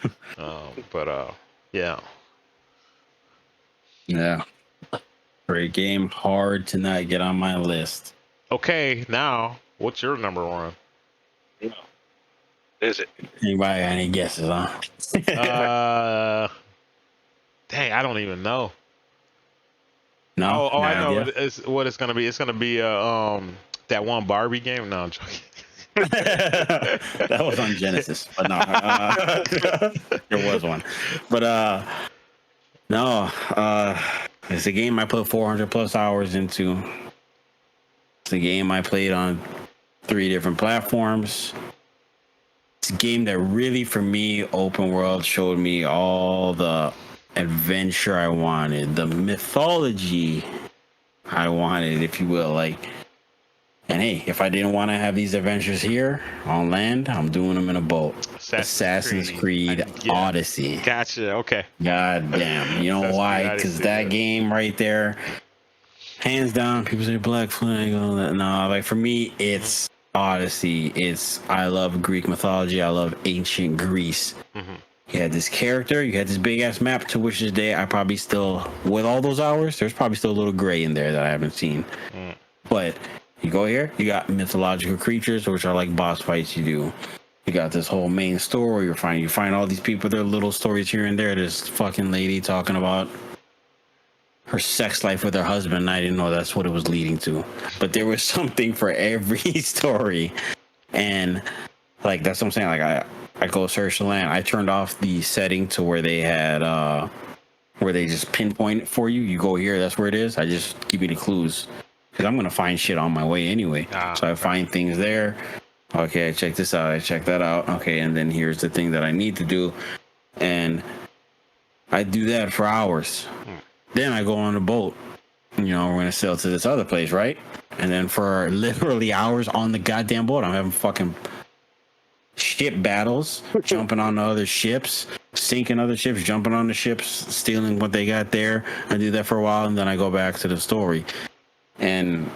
S2: But yeah.
S1: Yeah. Great game. Hard to not get on my list.
S2: Okay, now what's your number one?
S3: Is it?
S1: Anybody got any guesses, huh?
S2: Dang, I don't even know.
S1: No.
S2: I know what it's gonna be. It's gonna be that one Barbie game. No, I'm joking.
S1: That was on Genesis, but no, there was one. But No, it's a game I put 400 plus hours into. It's a game I played on 3 different platforms. It's a game that really, for me, open world showed me all the adventure I wanted, the mythology I wanted, if you will. Like, and hey, if I didn't want to have these adventures here on land, I'm doing them in a boat. Assassin's Creed Odyssey.
S2: Gotcha. Okay.
S1: God damn. You know why? Because that game right there, hands down, people say Black Flag, all that. No, like for me, it's Odyssey. I love Greek mythology. I love ancient Greece.
S2: Mm-hmm.
S1: You had this character, you had this big ass map, to which this day I probably still, with all those hours, there's probably still a little gray in there that I haven't seen. But you go here, you got mythological creatures, which are like boss fights you do. You got this whole main story. You find all these people, their little stories here and there. This fucking lady talking about her sex life with her husband. I didn't know that's what it was leading to. But there was something for every story. And like, that's what I'm saying. Like, I go search the land. I turned off the setting to where they had, where they just pinpoint it for you. You go here, that's where it is. I just keep you the clues. Because I'm going to find shit on my way anyway. So I find things there. Okay, I check this out. I check that out. Okay, and then here's the thing that I need to do. And I do that for hours. Then I go on a boat. You know, we're going to sail to this other place, right? And then for literally hours on the goddamn boat, I'm having fucking ship battles, jumping on other ships, sinking other ships, jumping on the ships, stealing what they got there. I do that for a while, and then I go back to the story. And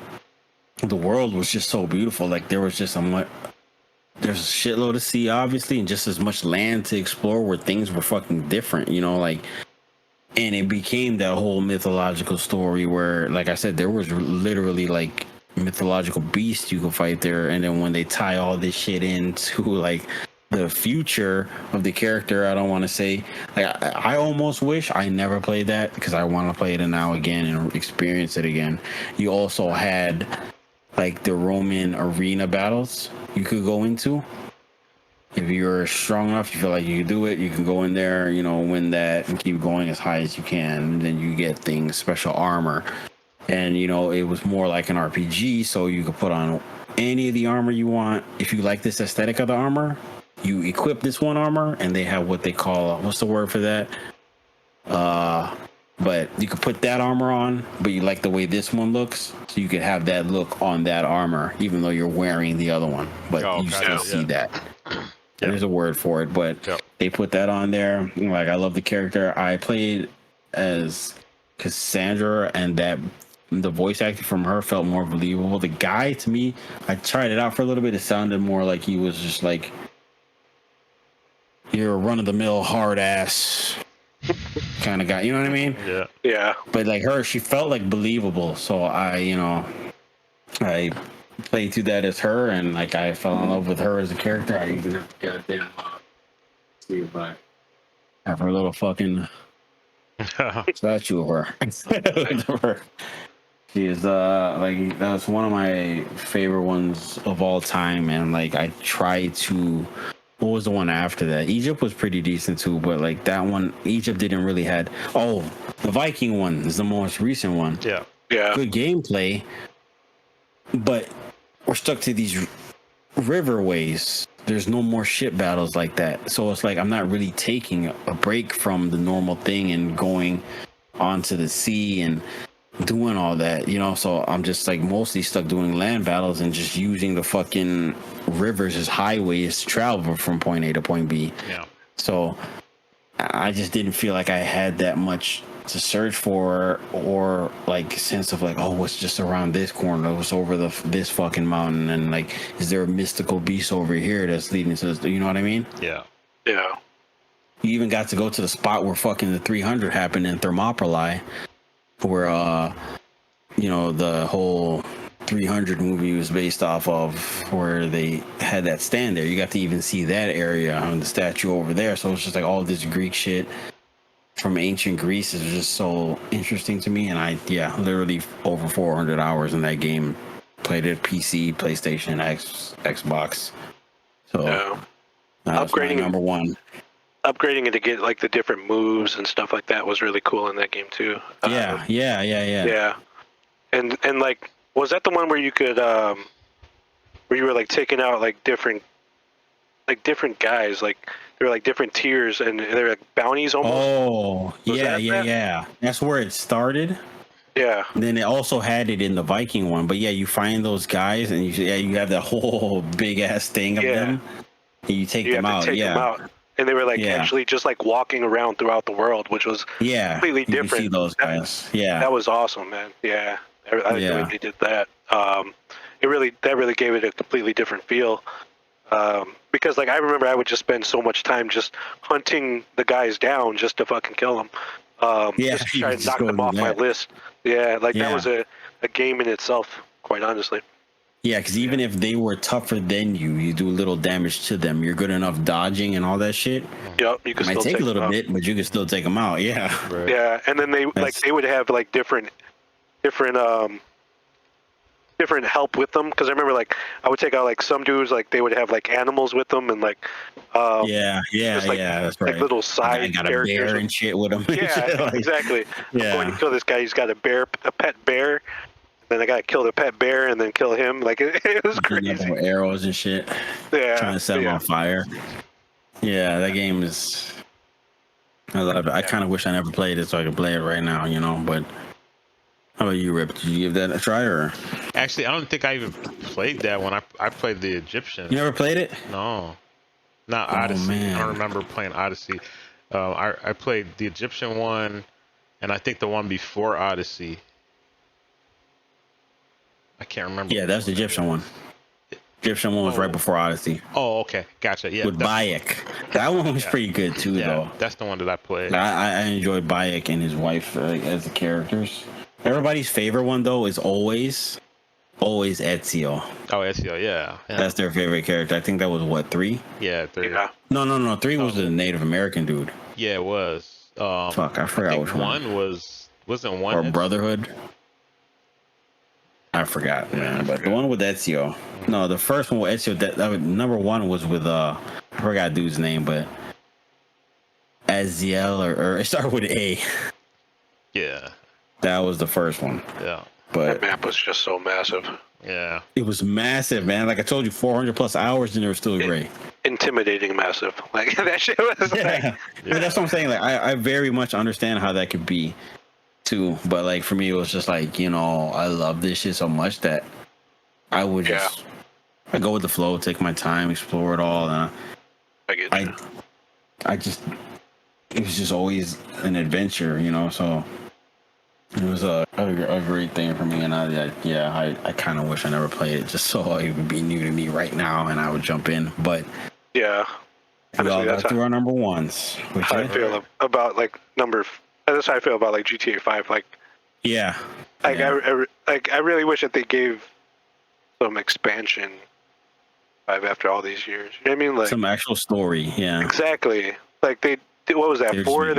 S1: the world was just so beautiful. Like, there was just there's a shitload to see, obviously, and just as much land to explore where things were fucking different, you know, like, and it became that whole mythological story where, like I said, there was literally like mythological beasts you could fight there. And then when they tie all this shit into like the future of the character, I don't want to say, like, I almost wish I never played that, because I want to play it now again and experience it again. You also had like the Roman arena battles you could go into. If you're strong enough, you feel like you can do it, you can go in there, you know, win that and keep going as high as you can. And then you get things, special armor. And, you know, it was more like an RPG, so you could put on any of the armor you want. If you like this aesthetic of the armor, you equip this one armor, and they have what they call, what's the word for that? But you could put that armor on, but you like the way this one looks, so you could have that look on that armor, even though you're wearing the other one. But you still see that. There's a word for it, but they put that on there. Like, I love the character. I played as Cassandra, and the voice acting from her felt more believable. The guy, to me, I tried it out for a little bit. It sounded more like he was just like, you're a run-of-the-mill, hard-ass kind of guy. You know what I mean?
S3: Yeah.
S1: But like her, she felt like believable. So I played through that as her, and like I fell in love with her as a character. I even have to goddamn see if I have her little fucking statue of her. She is like, that's one of my favorite ones of all time, and like I try to. What was the one after that? Egypt was pretty decent too, but like that one, Egypt didn't really had. Oh, the Viking one is the most recent one.
S2: Yeah.
S1: Good gameplay, but we're stuck to these riverways. There's no more ship battles like that, so it's like I'm not really taking a break from the normal thing and going onto the sea and doing all that, you know. So I'm just like mostly stuck doing land battles and just using the fucking rivers as highways to travel from point A to point B.
S2: Yeah.
S1: So I just didn't feel like I had that much to search for, or like sense of like, oh, what's just around this corner, what's over this fucking mountain, and like, is there a mystical beast over here that's leading to this, you know what I mean?
S2: Yeah.
S1: You even got to go to the spot where fucking the 300 happened in Thermopylae, where you know, the whole 300 movie was based off of, where they had that stand there. You got to even see that area on the statue over there. So it's just like all this Greek shit from ancient Greece is just so interesting to me. And I literally over 400 hours in that game. Played it PC, PlayStation, Xbox. So that's my number one.
S3: upgrading it to get like the different moves and stuff like that was really cool in that game too.
S1: Yeah.
S3: Yeah. And like, was that the one where you could where you were like taking out like different guys, like they were like different tiers and they were like bounties almost?
S1: Oh,
S3: Was that?
S1: yeah. That's where it started.
S3: Yeah.
S1: And then they also had it in the Viking one. But yeah, you find those guys and you have that whole big ass thing of them. And you take them
S3: have
S1: out.
S3: to take them out. And they were like
S1: Yeah.
S3: actually just like walking around throughout the world, which was completely
S1: you
S3: different.
S1: See those guys.
S3: That was awesome, man. Yeah. I like the way they did that. That really gave it a completely different feel. Because like I remember I would just spend so much time just hunting the guys down just to fucking kill them. Just to try to knock them off my list. Yeah, like that was a game in itself, quite honestly.
S1: Yeah, because even if they were tougher than you, you do a little damage to them. You're good enough dodging and all that shit.
S3: Yep, you can
S1: might
S3: still
S1: take a little bit, but you can still take them out. Yeah.
S2: Right.
S3: Yeah, and then they would have like different help with them, because I remember like I would take out like some dudes, like they would have like animals with them and like that's right, like little side
S1: I got
S3: characters
S1: a bear and shit with them.
S3: Yeah, exactly.
S1: Yeah.
S3: I'm going to kill this guy. He's got a pet bear. Then I got to kill the pet bear and then kill him. Like it was crazy.
S1: With arrows and shit.
S3: Yeah,
S1: trying to set him on fire. Yeah, that game is. I love it. I kind of wish I never played it so I could play it right now, But how about you, Rip? Did you give that a try or?
S2: Actually, I don't think I even played that one. I played the Egyptian.
S1: You never played it?
S2: No, not Odyssey.
S1: Man.
S2: I don't remember playing Odyssey. I played the Egyptian one, and I think the one before Odyssey. I can't remember.
S1: Yeah, that's the Egyptian one. Egyptian one was right before Odyssey.
S2: Oh, okay, gotcha. Yeah,
S1: with Bayek. That one was pretty good too, though.
S2: That's the one that I played.
S1: I enjoyed Bayek and his wife as the characters. Everybody's favorite one though is always Ezio.
S2: Oh, Ezio, yeah.
S1: That's their favorite character. I think that was what, 3?
S2: Yeah, 3.
S3: Yeah.
S1: No. 3 was the Native American dude.
S2: Yeah, it was.
S1: Fuck, I forgot which one.
S2: Wasn't one
S1: or Brotherhood. I forgot, man. But the one with Ezio. No, the first one with Ezio. That number 1 was with I forgot dude's name, but Aziel or it started with A.
S2: Yeah.
S1: That was the first one.
S2: Yeah.
S3: that
S1: But
S3: map was just so massive.
S2: Yeah.
S1: It was massive, man. Like I told you, 400 plus hours, and it was still great.
S3: Intimidating massive. Like that shit was like.
S1: But that's what I'm saying. Like I very much understand how that could be, too. But like for me, it was just like I love this shit so much that I would just I go with the flow, take my time, explore it all. And I just it was just always an adventure, So. It was a great thing for me, and I kind of wish I never played it, just so it would be new to me right now, and I would jump in. But
S3: yeah,
S1: we all got through our number ones.
S3: How I feel about like that's how I feel about like GTA 5. Like, I really wish that they gave some expansion 5 after all these years. You know what I mean? Like
S1: some actual story. Yeah,
S3: exactly. Like what was that? 4?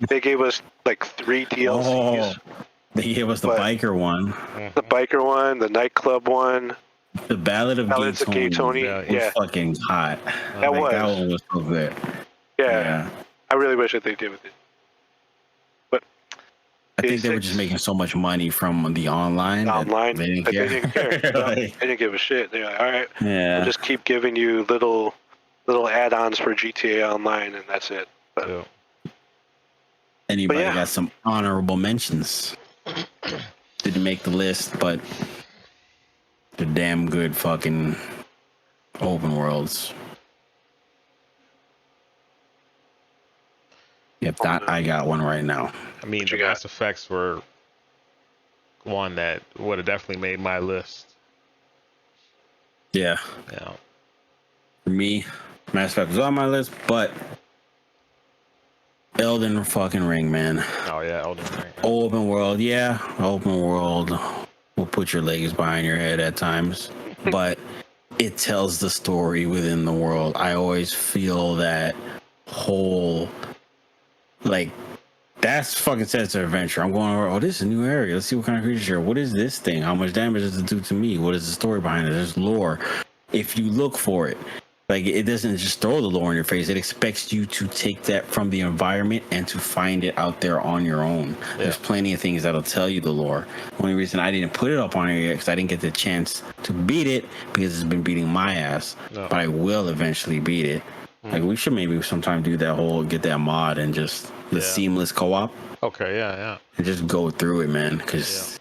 S3: They gave us like 3 DLCs.
S1: They gave us the biker one,
S3: the nightclub one,
S1: the Ballad of Gay Tony. Was fucking hot.
S3: That
S1: one was so good.
S3: Yeah. I really wish that they did with it. But
S1: I think they were just making so much money from the online.
S3: They didn't care. They didn't give a shit. They're like, all right, we'll just keep giving you little add-ons for GTA Online, and that's it. But,
S1: anybody got some honorable mentions? Didn't make the list, but the damn good fucking open worlds. If not, I got one right now.
S2: I mean, the Mass Effects were one that would have definitely made my list.
S1: Yeah. For me, Mass Effect was on my list, but Elden fucking Ring, man.
S2: Oh yeah, Elden Ring.
S1: Open world, open world will put your legs behind your head at times, but it tells the story within the world. I always feel that whole, like, that's fucking sense of adventure. I'm going over, this is a new area. Let's see what kind of creature. What is this thing? How much damage does it do to me? What is the story behind it? There's lore. If you look for it. Like, it doesn't just throw the lore in your face. It expects you to take that from the environment and to find it out there on your own. Yeah. There's plenty of things that'll tell you the lore. The only reason I didn't put it up on here yet because I didn't get the chance to beat it because it's been beating my ass. No. But I will eventually beat it. Like, we should maybe sometime do that whole, get that mod and just the seamless co-op.
S2: Okay, yeah.
S1: And just go through it, man. Because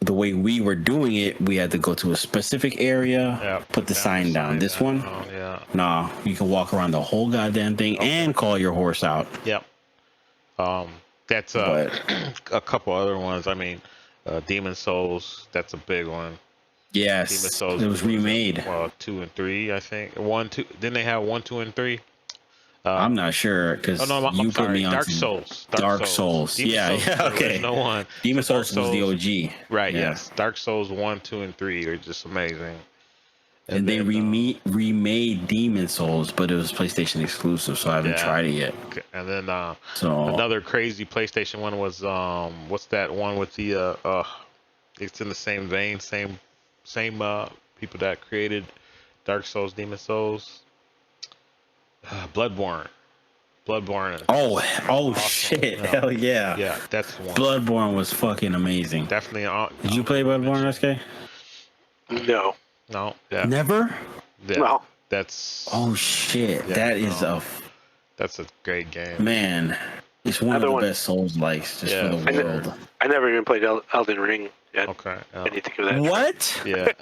S1: the way we were doing it, we had to go to a specific area, put the sign down. This one, nah, you can walk around the whole goddamn thing and call your horse out.
S2: Yep. That's a couple other ones. I mean, Demon Souls, that's a big one.
S1: Yes,
S2: Demon Souls
S1: it was remade.
S2: 2 and 3, I think. 1, 2. Didn't they have 1, 2, and 3?
S1: I'm not sure because you put me on
S2: Dark Souls.
S1: Dark Souls. Yeah, okay.
S2: No one.
S1: Demon Souls was the OG.
S2: Right. Yeah. Yes. Dark Souls 1, 2, and 3 are just amazing.
S1: And they remade Demon Souls, but it was PlayStation exclusive, so I haven't tried it yet.
S2: Okay. And then another crazy PlayStation one was what's that one with the it's in the same vein, same people that created Dark Souls, Demon Souls. Bloodborne.
S1: Oh awesome. Shit! Hell yeah!
S2: Yeah, that's one.
S1: Bloodborne was fucking amazing.
S2: Definitely.
S1: Did you play Bloodborne, SK?
S3: No.
S2: No. Yeah.
S1: Never.
S2: Yeah.
S3: No.
S2: That's.
S1: Oh shit! Yeah,
S2: That's a great game.
S1: Man, it's one of the best Souls likes just for the world.
S3: I never even played Elden Ring yet.
S2: Okay.
S3: I need to give that.
S1: What?
S2: Yeah.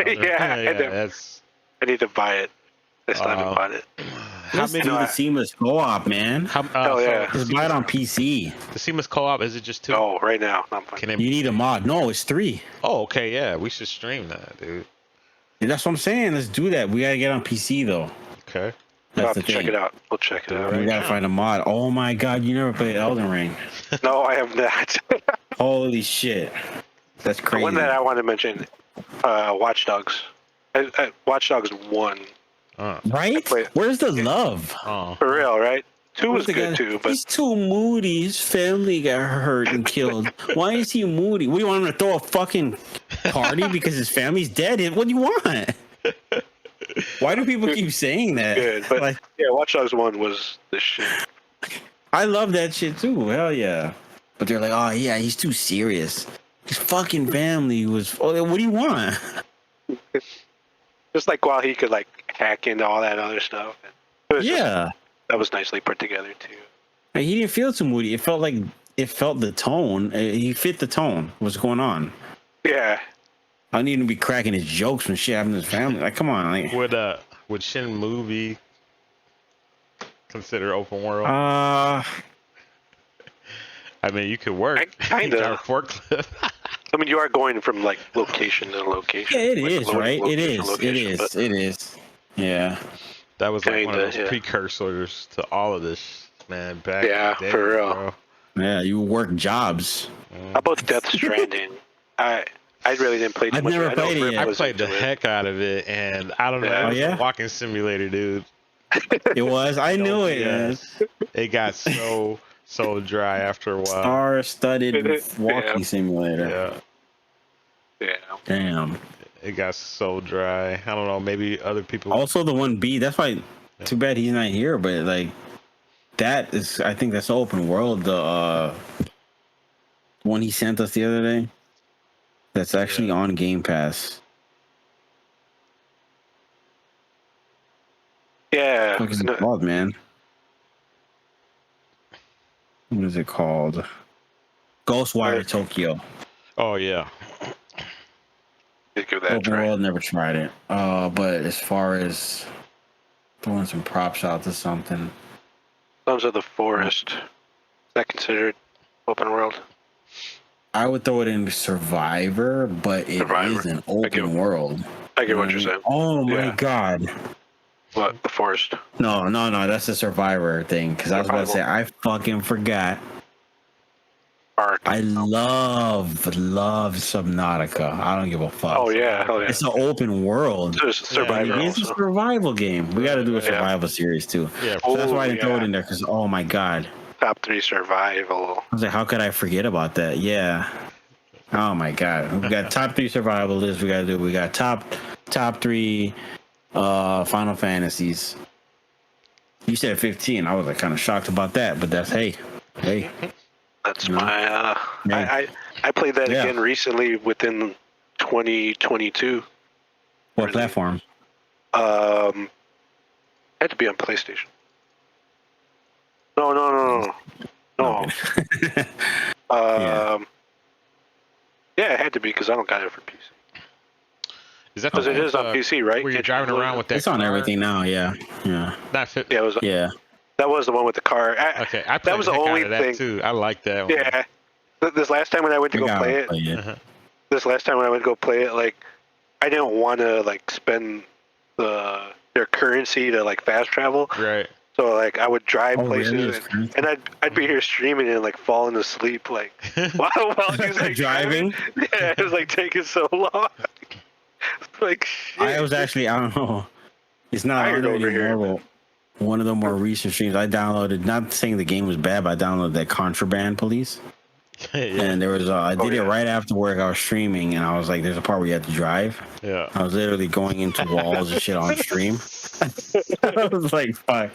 S3: I need to buy it. I still haven't bought it.
S1: How many do the seamless co-op, man?
S3: Oh yeah,
S1: just buy it on PC.
S2: The seamless co-op, is it just 2?
S3: Oh, right now.
S1: You need a mod. No, it's 3.
S2: Oh, okay, yeah, we should stream that, dude.
S1: Yeah, that's what I'm saying. Let's do that. We gotta get on PC though.
S2: Okay.
S3: We'll have to check it out. We'll check it out.
S1: We gotta find a mod. Oh my god, you never played Elden Ring?
S3: No, I have not.
S1: Holy shit, that's crazy.
S3: The one that I want to mention, Watch Dogs. Watch Dogs 1.
S1: Right? Where's the love?
S3: For real, right? 2 was good too, but
S1: he's too moody. His family got hurt and killed. Why is he moody? We want him to throw a fucking party because his family's dead. What do you want? Why do people keep saying that?
S3: Good, but Watch Dogs 1 was the shit.
S1: I love that shit too. Hell yeah. But they're like, oh yeah, he's too serious. His fucking family was. Oh, what do you want?
S3: Just like while he could like hack into all that other stuff. That was nicely put together too.
S1: He didn't feel too moody. It felt the tone. He fit the tone. What's going on?
S3: Yeah.
S1: I need him to be cracking his jokes when shit happened to his family. Like, come on. Like,
S2: would Shenmue be considered open world?
S1: I
S2: mean, you could work.
S3: Kind of.
S2: Forklift.
S3: I mean, you are going from like location to location.
S1: Yeah, it is, right? It is. Yeah.
S2: That was like one of those precursors to all of this, man. Back in the day,
S3: for real.
S2: Bro.
S1: Yeah, you work jobs.
S3: How about Death Stranding? I really didn't play too much.
S1: I've never played it yet.
S2: I played the heck out of it, and I don't know. It was a walking simulator, dude.
S1: It was. I knew it.
S2: Yes. It got so dry after a while.
S1: Star-studded walking simulator.
S3: Yeah.
S1: Damn.
S2: It got so dry. I don't know. Maybe other people.
S1: Also, the 1B. That's why. Too bad he's not here. But like, that is. I think that's open world. The one he sent us the other day. That's actually on Game Pass.
S3: Yeah.
S1: What is it called, man? What is it called? Ghostwire Tokyo.
S2: Oh yeah.
S3: Give that
S1: Open world, never tried it. But as far as throwing some props out to something.
S3: Sons of the Forest. Is that considered open world?
S1: I would throw it in Survivor, but it is an open world.
S3: I get what you're saying.
S1: Oh my god.
S3: What? The Forest?
S1: No. That's a Survivor thing. Because I was about to say, I fucking forgot. I love Subnautica. I don't give a fuck.
S3: Oh yeah, hell yeah.
S1: It's an open world.
S3: It's a survival.
S1: It's a survival game. We got to do a survival series too.
S2: Yeah.
S1: So that's why I didn't throw it in there because oh my god.
S3: Top 3 survival.
S1: I was like, how could I forget about that? Yeah. Oh my god. We got top 3 survival list. We got top 3 Final Fantasies. You said 15. I was like kind of shocked about that, but that's hey.
S3: That's
S1: You know?
S3: my.
S1: Yeah.
S3: I played that
S1: Yeah.
S3: again recently within 2022.
S1: What
S3: Really?
S1: platform?
S3: Had to be on PlayStation. No.
S1: Okay.
S3: Yeah, it had to be because I don't got it for PC.
S2: Is that
S3: Because it is on PC, right?
S2: Where you're
S3: Can't you
S2: driving
S3: download
S2: around
S3: it?
S2: with that
S1: It's on
S2: car?
S1: everything now. Yeah.
S2: Not fit.
S3: Yeah, it was.
S1: Yeah.
S3: That was the one with the car.
S2: Okay, I
S3: that
S2: played
S3: was
S2: the
S3: the
S2: heck
S3: only
S2: out of that
S3: thing.
S2: too. I like that one.
S3: Yeah. This last time when I went to go play it,
S2: Uh-huh.
S3: like, I didn't want to like spend their currency to like fast travel.
S2: Right.
S3: So like I would drive
S1: Oh,
S3: places
S1: really?
S3: and I'd be here streaming and like falling asleep like while he was like
S1: Driving?
S3: Yeah, it was like taking so long. Like shit.
S1: I was actually, I don't know. It's not
S3: Tired
S1: on there
S3: over here,
S1: anymore. But one of the more recent streams I downloaded, not saying the game was bad, but I downloaded that Contraband Police.
S2: Yeah.
S1: And there was, I did it right after work. I was streaming, and I was like, there's a part where you have to drive.
S2: Yeah.
S1: I was literally going into walls and shit on stream. I was like, fuck.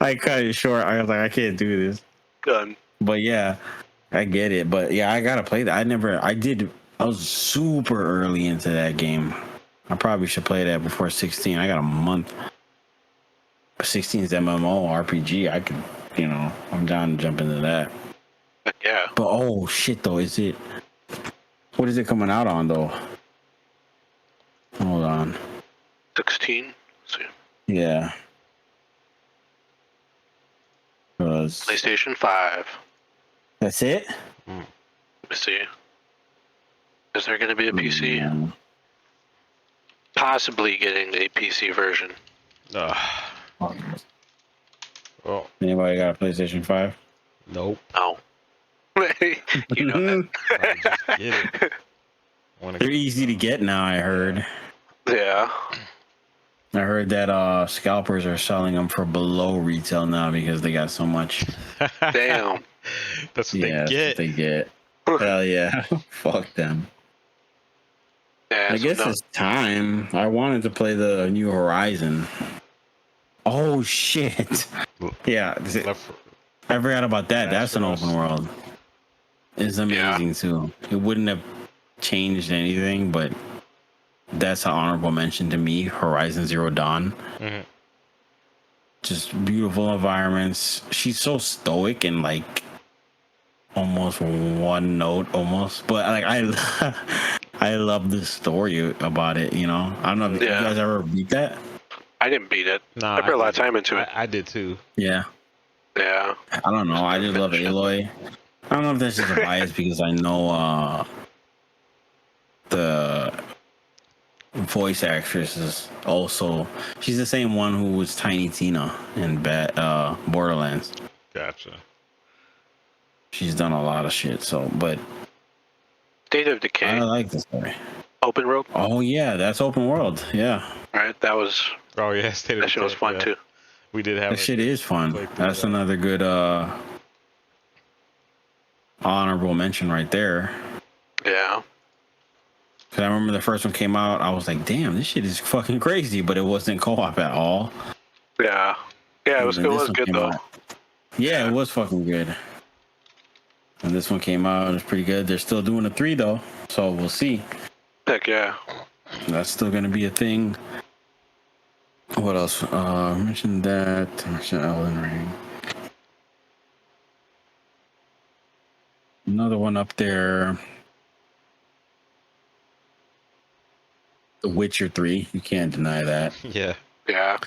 S1: I cut it short. I was like, I can't do this.
S3: Done.
S1: But yeah, I get it. But yeah, I gotta play that. I was super early into that game. I probably should play that before 16. I got a month. 16 is MMO RPG. I could, I'm down to jump into that.
S3: But yeah.
S1: But oh shit, though, what is it coming out on though? Hold on.
S3: 16. See.
S1: Yeah.
S3: PlayStation 5.
S1: That's it?
S3: Let me see. Is there going to be a PC?
S1: Mm.
S3: Possibly getting a PC version.
S2: Oh,
S1: Anybody got a PlayStation 5?
S2: nope.
S3: No. You know that.
S2: Just get it.
S1: They're easy to get now, I heard.
S3: Yeah.
S1: I heard that scalpers are selling them for below retail now because they got so much.
S3: Damn.
S2: That's what
S1: Yeah,
S2: they
S1: that's what
S2: get.
S1: they get. Hell yeah. Fuck them.
S3: Yeah,
S1: I guess it's time. I wanted to play the new Horizon. Oh, shit. Yeah. I forgot about that. That's an open world. It's amazing, too. It wouldn't have changed anything, but that's an honorable mention to me. Horizon Zero Dawn.
S2: Mm-hmm.
S1: Just beautiful environments. She's so stoic and like almost one note, almost. But like I love the story about it. I don't know if you guys ever beat that.
S3: I didn't beat it.
S2: Nah,
S3: I put a lot of time into it.
S2: I did too.
S1: Yeah.
S3: Yeah.
S1: I don't know. I just love Aloy. I don't know if that's just a bias because I know the voice actress is also, she's the same one who was Tiny Tina in Borderlands.
S2: Gotcha.
S3: She's done a lot of shit. So, but State of Decay.
S1: I like this story.
S3: Open world.
S1: Oh yeah, that's open world. Yeah.
S3: All right, that was.
S2: Oh yeah, that
S3: shit was fun too.
S2: We did have.
S1: That shit is fun. That's another good honorable mention right there.
S3: Yeah.
S1: Cause I remember the first one came out, I was like, "Damn, this shit is fucking crazy," but it wasn't co-op at all.
S3: Yeah. Yeah, it was good though.
S1: Yeah, it was fucking good. And this one came out, it was pretty good. They're still doing a 3 though, so we'll see.
S3: Heck yeah.
S1: That's still gonna be a thing. What else? I mentioned that. I mentioned Elden Ring. Another one up there. The Witcher 3. You can't deny that.
S2: Yeah.
S3: Yeah.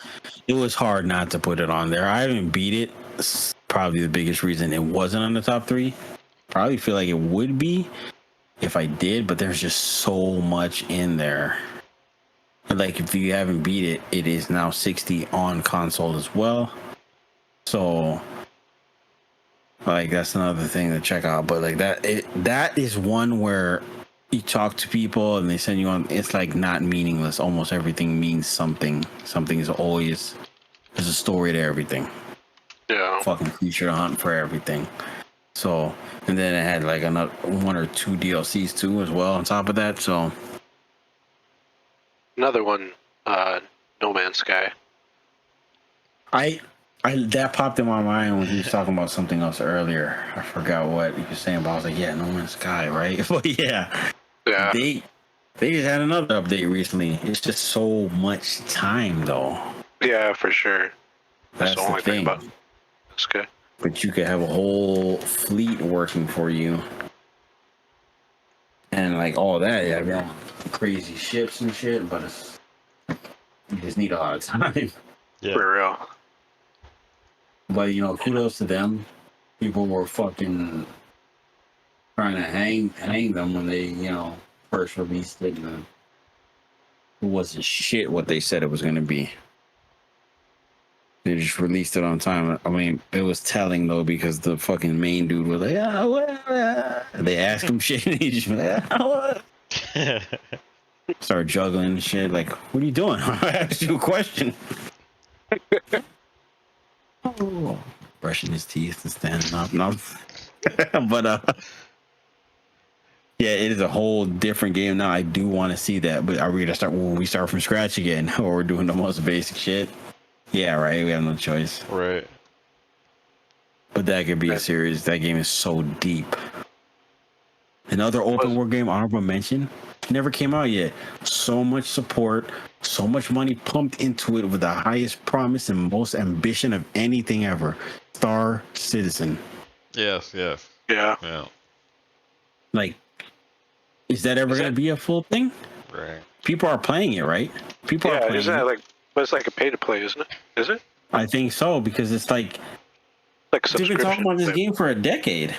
S1: It was hard not to put it on there. I haven't beat it. It's probably the biggest reason it wasn't on the top 3. Probably feel like it would be if I did, but there's just so much in there. Like if you haven't beat it, it is now 60 on console as well. So like that's another thing to check out. But like that is one where you talk to people and they send you on. It's like not meaningless. Almost everything means something. Something is always, there's a story to everything.
S3: Yeah.
S1: Fucking creature to hunt for everything. So, and then it had like another 1 or 2 DLCs too as well on top of that. So
S3: another one, No Man's Sky.
S1: I that popped in my mind when he was talking about something else earlier. I forgot what he was saying, but I was like, yeah, No Man's Sky, right? But yeah,
S3: Yeah.
S1: they just had another update recently. It's just so much time, though.
S3: Yeah, for sure.
S1: That's
S3: the
S1: the
S3: only thing
S1: thing.
S3: about it's good.
S1: But you could have a whole fleet working for you, and like all that. Yeah, you know, crazy ships and shit. But you just need a lot of time.
S2: Yeah.
S3: For real.
S1: But you know, kudos to them. People were fucking trying to hang them when they, you know, first released it. And it wasn't shit what they said it was going to be. They just released it on time. I mean, it was telling though, because the fucking main dude was like, "Ah, what?" They asked him shit, and he just was like, "Ah, what?" Start juggling and shit. Like, what are you doing? I asked you a question. Brushing his teeth and standing up. No. But yeah, it is a whole different game now. I do want to see that, but are we gonna start when we start from scratch again, or we're doing the most basic shit? Yeah, right. We have no choice.
S2: Right.
S1: But that could be a series. That game is so deep. Another open world game, honorable mention, never came out yet. So much support, so much money pumped into it with the highest promise and most ambition of anything ever. Star Citizen.
S2: Yes. Yes.
S3: Yeah.
S2: Yeah.
S1: Like, is that ever going to be a full thing?
S2: Right.
S1: People are playing it, right? People are playing
S3: isn't that like, but it's like a pay to play, isn't it? Is it?
S1: I think so, because it's like,
S3: Like
S1: they've been talking about this
S3: thing.
S1: game for a decade.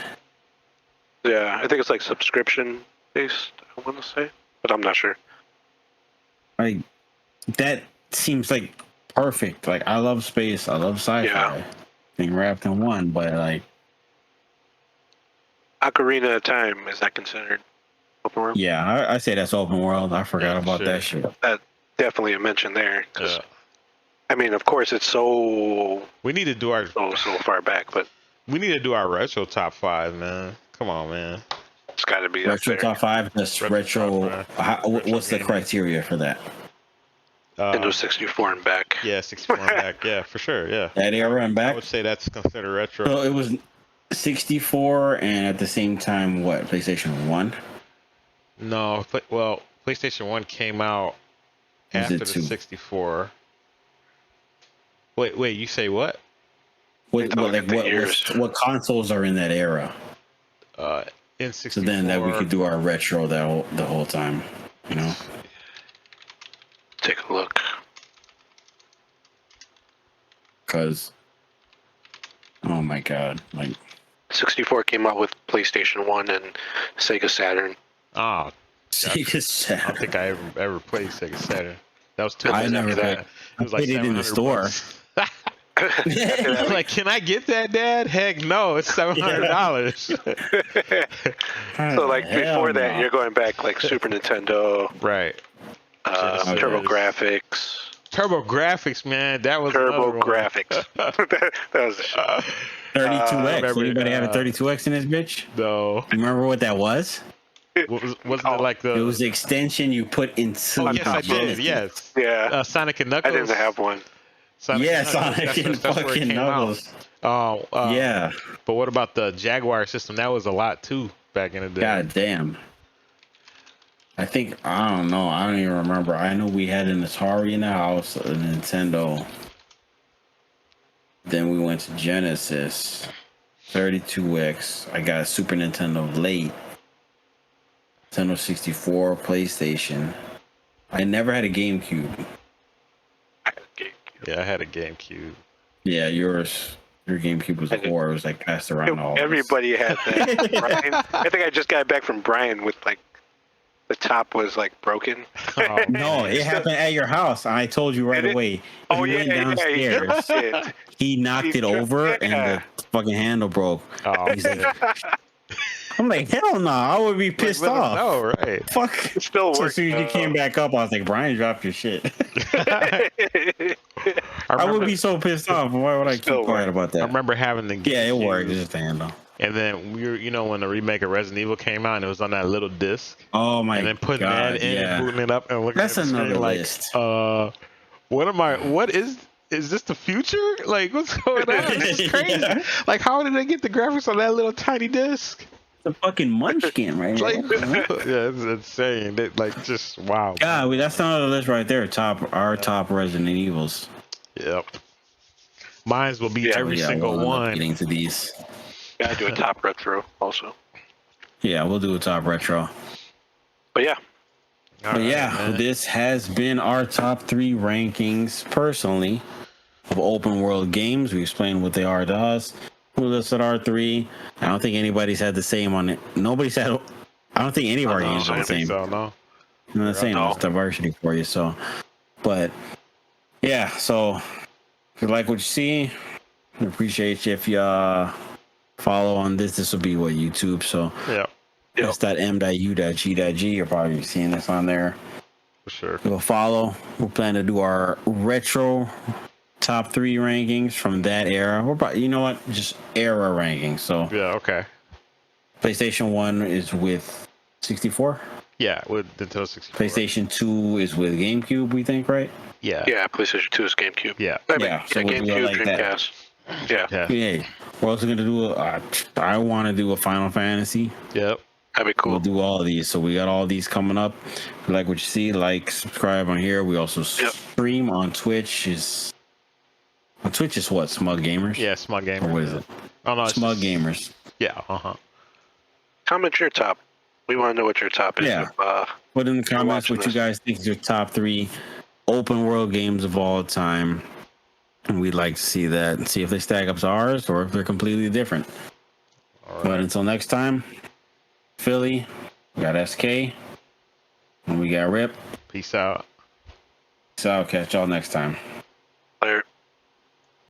S3: Yeah, I think it's like subscription based, I want to say, but I'm not sure.
S1: Like, that seems like perfect. Like, I love space, I love sci-fi.
S3: Yeah.
S1: Thing wrapped in one, but like,
S3: Ocarina of Time, is that considered open world?
S1: yeah, I say that's open world. I forgot about
S2: sure.
S1: that shit.
S3: That definitely a mention there. 'Cause,
S2: Yeah.
S3: I mean, of course, it's so
S2: We need to do our
S3: so far back, but
S2: we need to do our retro top 5, man. Come on, man.
S3: it's got to be
S1: Retro
S3: up there.
S1: top 5. That's retro.
S2: Retro top
S1: What's the
S2: gaming.
S1: criteria for that?
S3: Nintendo 64 and back.
S2: Yeah, 64 and back. Yeah, for sure. Yeah.
S1: That era and
S2: I
S1: back.
S2: would say that's considered retro.
S1: So it was 64, and at the same time, what, PlayStation 1?
S2: No, well, PlayStation 1 came out
S1: Is
S2: after
S1: it
S2: the
S1: 2?
S2: 64. Wait, you say what?
S1: What consoles are in that era?
S2: N64.
S1: So then that we could do our retro the whole time, you know?
S3: Take a look.
S1: Because, oh my god, like,
S3: 64 came out with PlayStation 1 and Sega Saturn.
S2: Oh,
S1: Sega
S2: I don't
S1: Saturn.
S2: think I ever played Sega Saturn. That was too
S1: I
S2: much
S1: never
S2: after
S1: did.
S2: that. It was like
S1: I played it in the
S2: 700
S1: store.
S2: bucks. Like, can I get that, Dad? Heck no, it's $700.
S3: So like before that,
S1: no.
S3: you're going back like Super Nintendo,
S2: Right. Genesis.
S3: Turbo Graphics.
S2: Turbo Graphics, man. That was
S3: Turbo
S2: another one.
S3: Graphics. that was the shit.
S1: 32X.
S2: remember,
S1: Anybody have a 32X in this bitch?
S2: No.
S1: You remember what that was?
S2: Wasn't it like the...
S1: It was the extension you put into
S2: Oh, yes, I did.
S1: Genesis.
S2: Yes.
S3: Yeah.
S2: Sonic and
S3: I
S2: Knuckles.
S3: didn't have one.
S2: Sonic
S1: Yeah,
S2: and Knuckles.
S1: Sonic and
S2: That's where it
S1: fucking
S2: came out.
S1: Knuckles.
S2: Oh,
S1: Yeah.
S2: But what about the Jaguar system? That was a lot too back in the day.
S1: God damn. I don't know. I don't even remember. I know we had an Atari in the house, a Nintendo. Then we went to Genesis, 32X. I got a Super Nintendo late. Nintendo 64, PlayStation. I never had a GameCube.
S2: Yeah, I had a GameCube.
S1: Yeah, your GameCube was a whore. It was like passed around all.
S3: Everybody had that. Brian, I think I just got back from Brian with like the top was like broken.
S2: Oh,
S1: No, it happened at your house. I told you right away.
S3: Oh
S1: He
S3: yeah,
S1: went
S3: yeah,
S1: downstairs.
S3: yeah.
S1: He knocked it over, and the fucking handle broke.
S2: Oh,
S1: He's like, I'm like, hell no! I would be pissed off.
S2: No, right.
S1: Fuck.
S3: It still
S1: So
S3: works.
S1: as soon as you came back up, I was like, Brian, drop your shit. I would be so pissed off. Why would I keep
S3: Still
S1: quiet about
S2: I
S1: that?
S2: remember having the
S1: Yeah, it
S2: GameCube,
S1: worked. It's just a handle.
S2: And then we were, when the remake of Resident Evil came out, and it was on that little disc.
S1: Oh my
S2: And then putting
S1: god!
S2: that in
S1: Yeah.
S2: and booting it up and looking
S1: That's
S2: at the screen
S1: another
S2: like,
S1: list.
S2: What is this the future? Like, what's going on? This is crazy.
S1: Yeah.
S2: Like, how did they get the graphics on that little tiny disc?
S4: The fucking munchkin, right?
S2: Like,
S4: here.
S2: yeah, it's insane. Like, just wow.
S1: Yeah, that's not on the list right there. Our top Resident Evils.
S2: Yep. Mines will be every single
S1: we'll end up
S2: one.
S1: getting to these.
S3: Gotta do a top retro also.
S1: Yeah, we'll do a top retro.
S3: But yeah,
S2: All
S1: But
S2: right,
S1: yeah,
S2: man.
S1: this has been our top 3 rankings personally of open world games. We explained what they are to us. We listed our 3. I don't think anybody's had the same on it. Nobody's had. I don't think any of our games
S2: I
S1: are
S2: don't
S1: the
S2: think
S1: same.
S2: so, no.
S1: I'm not saying there's diversity for you. So, but yeah, so if you like what you see, we appreciate you if you follow on this. This will be what YouTube. So
S2: Yeah,
S1: that's that m.u.g.g. You're probably seeing this on there.
S2: for sure.
S1: We'll follow. We'll plan to do our retro top 3 rankings from that era. We're probably, you know what? Just era rankings. So
S2: Yeah, okay.
S1: PlayStation 1 is with 64.
S2: Yeah, with Nintendo 64.
S1: PlayStation 2 is with GameCube, we think, right?
S2: Yeah.
S3: yeah, PlayStation 2 is GameCube.
S2: Yeah.
S3: I mean,
S1: Yeah, so we'll do it
S3: GameCube,
S1: like that.
S3: Dreamcast. Yeah,
S2: Yeah.
S1: Yeah. We're also going to do I want to do a Final Fantasy.
S2: Yep.
S3: that'd be cool.
S1: We'll do all of these. So we got all these coming up. If you like what you see, like, subscribe on here. We also stream on Twitch. On Twitch is what? Smug Gamers?
S2: Yeah, Smug Gamer.
S1: Or what is it?
S2: Oh, no, it's
S1: Smug
S2: just-
S1: Gamers.
S2: Yeah, uh-huh.
S3: Comment your top. We want to know what your top is.
S1: Yeah.
S3: If,
S1: Put in the comments
S3: watching
S1: what you
S3: this.
S1: guys think is your top 3 open world games of all time. And we'd like to see that and see if they stack up to ours or if they're completely different.
S2: All
S1: But
S2: right.
S1: until next time, Philly, we got SK, and we got Rip.
S2: Peace out.
S1: So I'll catch y'all next time.